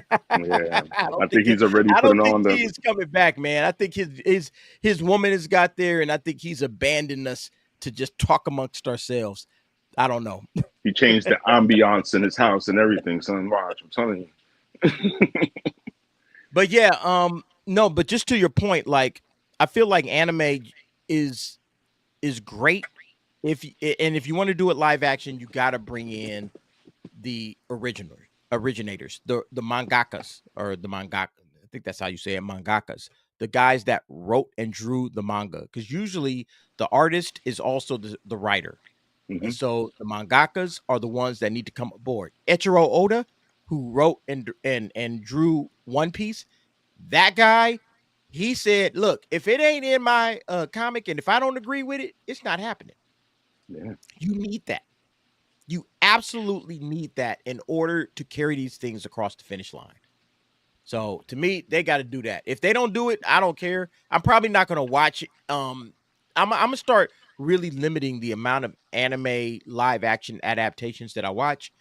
I I think he's already I putting don't on think the. he's coming back, man. I think his woman has got there, and I think he's abandoned us to just talk amongst ourselves. I don't know. He changed the ambiance in his house and everything. Son, watch, I'm telling you. But yeah, no, but just to your point, like I feel like anime is great if you want to do it live action, you got to bring in the originators, the mangakas or the mangaka. I think that's how you say it, mangakas. The guys that wrote and drew the manga, because usually the artist is also the writer. And so the mangakas are the ones that need to come aboard. Eiichiro Oda, who wrote and drew One Piece, that guy, he said, look, if it ain't in my comic and if I don't agree with it, it's not happening. Yeah. You need that. You absolutely need that in order to carry these things across the finish line. So to me, they got to do that. If they don't do it, I don't care. I'm probably not going to watch it. I'm going to start really limiting the amount of anime live action adaptations that I watch.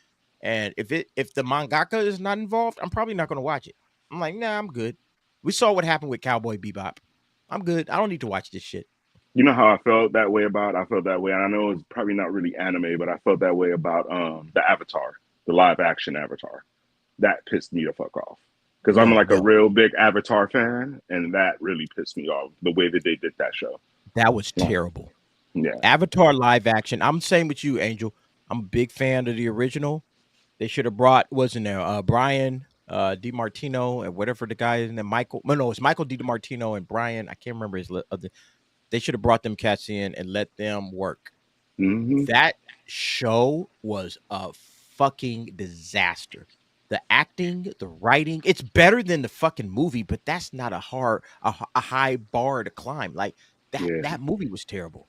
And if the mangaka is not involved, I'm probably not going to watch it. I'm like, nah, I'm good. We saw what happened with Cowboy Bebop. I'm good. I don't need to watch this shit. You know how I felt that way about? I felt that way, and I know it's probably not really anime, but I felt that way about the Avatar, the live action Avatar. That pissed me the fuck off because I'm like a real big Avatar fan, and that really pissed me off the way that they did that show. That was terrible. Yeah, Avatar live action. I'm the same with you, Angel. I'm a big fan of the original. They should have brought, wasn't there, Brian DiMartino and whatever the guy is in there, Michael. No, it's Michael DiMartino and Brian. I can't remember his other. They should have brought them cats in and let them work. That show was a fucking disaster. The acting, the writing, it's better than the fucking movie, but that's not a high bar to climb. Like that movie was terrible.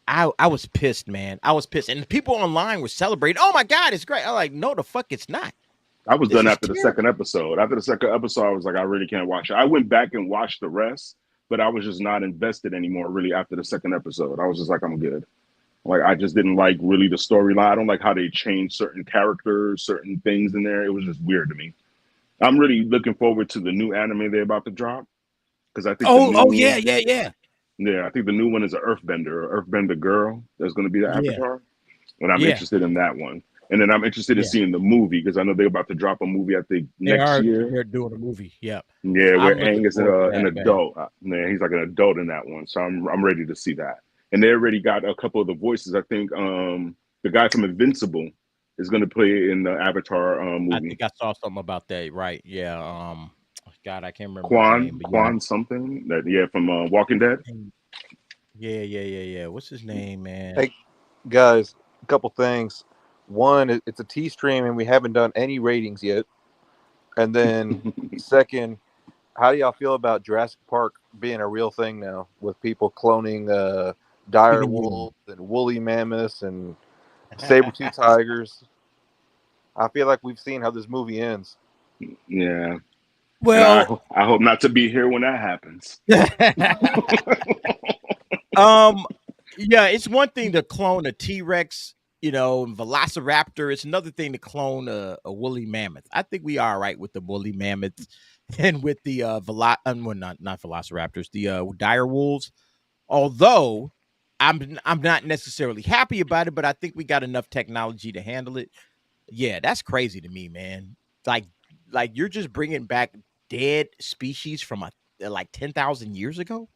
I was pissed, man. I was pissed. And the people online were celebrating. Oh my God, it's great. I'm like, no, the fuck it's not. I was done after the second episode. After the second episode, I was like, I really can't watch it. I went back and watched the rest, but I was just not invested anymore really after the second episode. I was just like, I'm good. Like, I just didn't like really the storyline. I don't like how they changed certain characters, certain things in there. It was just weird to me. I'm really looking forward to the new anime they're about to drop. Because I think Yeah, I think the new one is an Earthbender girl that's going to be the Avatar. And I'm interested in that one. And then I'm interested in seeing the movie because I know they're about to drop a movie, I think, next year. They're doing a movie, yeah. Yeah, where Aang is an adult. Man, he's like an adult in that one. So I'm ready to see that. And they already got a couple of the voices. I think the guy from Invincible is going to play in the Avatar movie. I think I saw something about that, right? Yeah. God, I can't remember. Quan something. From Walking Dead. Yeah. What's his name, man? Hey, guys, a couple things. One, it's a T stream, and we haven't done any ratings yet. And then, second, how do y'all feel about Jurassic Park being a real thing now, with people cloning dire wolves and woolly mammoths and saber-tooth tigers? I feel like we've seen how this movie ends. Yeah. Well, I hope not to be here when that happens. Yeah, it's one thing to clone a T-Rex, Velociraptor. It's another thing to clone a woolly mammoth. I think we are all right with the woolly mammoths and with the not Velociraptors, the dire wolves. Although I'm not necessarily happy about it, but I think we got enough technology to handle it. Yeah, that's crazy to me, man. Like you're just bringing back dead species from like 10,000 years ago.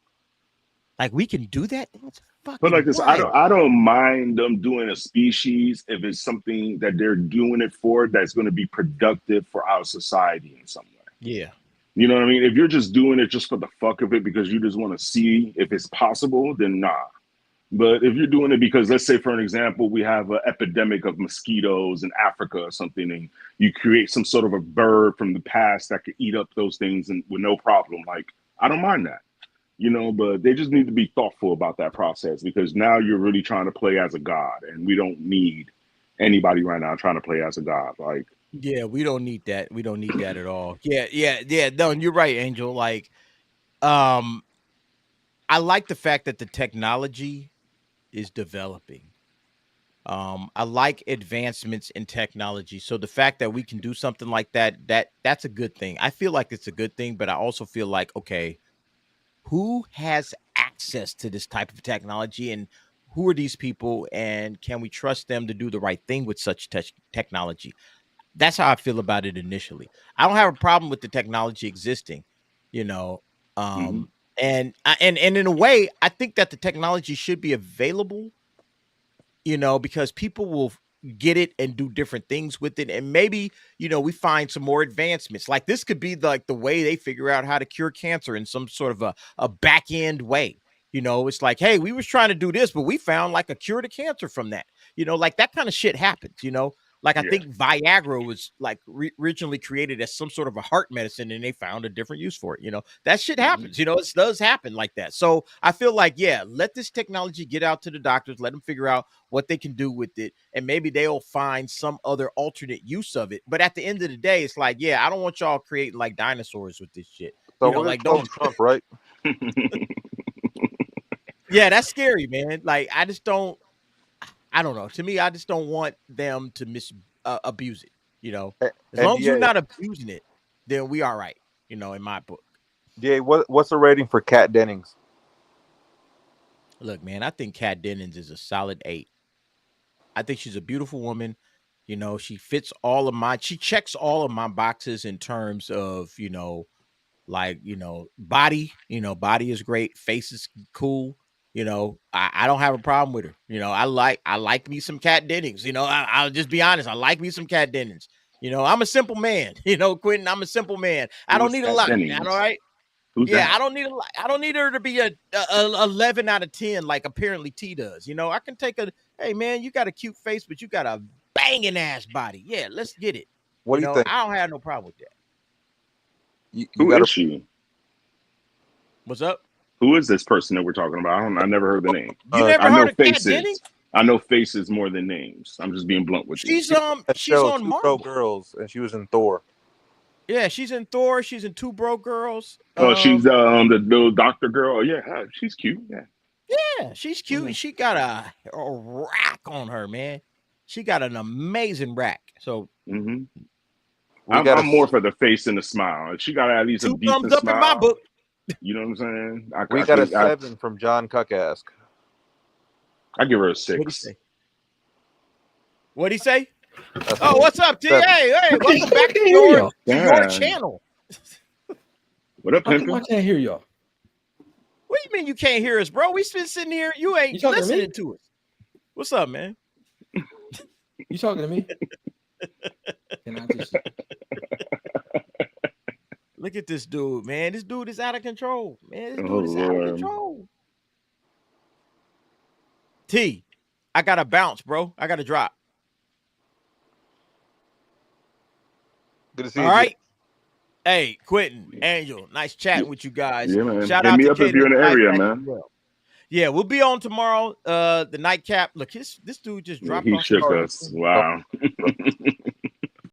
Like we can do that. That's fucking But like this, wild. I don't mind them doing a species if it's something that they're doing it for that's going to be productive for our society in some way. Yeah. You know what I mean? If you're just doing it just for the fuck of it because you just want to see if it's possible, then nah. But if you're doing it because, let's say, for an example, we have an epidemic of mosquitoes in Africa or something, and you create some sort of a bird from the past that could eat up those things and with no problem, like, I don't mind that. But they just need to be thoughtful about that process because now you're really trying to play as a god, and we don't need anybody right now trying to play as a god. Like, yeah, we don't need that. We don't need that at all. Yeah. No, and you're right, Angel. Like, I like the fact that the technology is developing. I like advancements in technology. So the fact that we can do something like that's a good thing. I feel like it's a good thing, but I also feel like, okay, who has access to this type of technology and who are these people and can we trust them to do the right thing with such technology? That's how I feel about it initially. I don't have a problem with the technology existing, and in a way, I think that the technology should be available, because people will get it and do different things with it. And maybe, we find some more advancements. Like this could be the way they figure out how to cure cancer in some sort of a back end way. It's like, hey, we was trying to do this, but we found like a cure to cancer from that. Like that kind of shit happens, Like I think Viagra was like originally created as some sort of a heart medicine, and they found a different use for it. That shit happens. It does happen like that. So I feel like, yeah, let this technology get out to the doctors, let them figure out what they can do with it, and maybe they'll find some other alternate use of it. But at the end of the day, it's like, yeah, I don't want y'all creating like dinosaurs with this shit. So we're like, don't Trump, right? Yeah, that's scary, man. Like I don't know. To me, I just don't want them to abuse it. As long as you're not abusing it, then we all right. In my book. Yeah, what's the rating for Kat Dennings? Look, man, I think Kat Dennings is a solid 8. I think she's a beautiful woman. She fits she checks all of my boxes in terms of, body. Body is great. Face is cool. I don't have a problem with her. I like me some Kat Dennings. I'll just be honest. I like me some Kat Dennings. I'm a simple man. Quentin, I'm a simple man. I don't need a lot. All right. I don't need a lot. I don't need her to be a 11 out of 10 like apparently T does. I can take hey man, you got a cute face, but you got a banging ass body. Yeah, let's get it. What do you think? I don't have no problem with that. Who is she? What's up? Who is this person that we're talking about? I never heard the name. You never heard of Kat Dennings? I know faces more than names. I'm just being blunt with you. She's on Marvel. Girls, and she was in Thor. Yeah, she's in Thor. She's in Two Broke Girls. Oh, she's the little doctor girl. Oh, yeah, she's cute. Yeah, she's cute. Mm-hmm. And she got a rack on her, man. She got an amazing rack. So I'm more for the face and the smile. She got at least 2 thumbs up smile. In my book. You know what I'm saying? We got a 7 from John Cuckask. I give her a 6. What'd he say? Oh, what's up, T? Hey, welcome back to your channel. What up, Pimpin'? I can't hear y'all. What do you mean you can't hear us, bro? We been sitting here. You ain't listening to us. What's up, man? You talking to me? Can I just... Look at this dude, man. This dude is out of control, man. This dude is out of control. T, I got to bounce, bro. I got to drop. Good to see you. All right. Hey, Quentin, Angel, nice chatting with you guys. Yeah, man. Shout Hit out me to up if you're in the area, man. Yeah, we'll be on tomorrow. The nightcap. Look, this dude just dropped off. He shook us. Wow.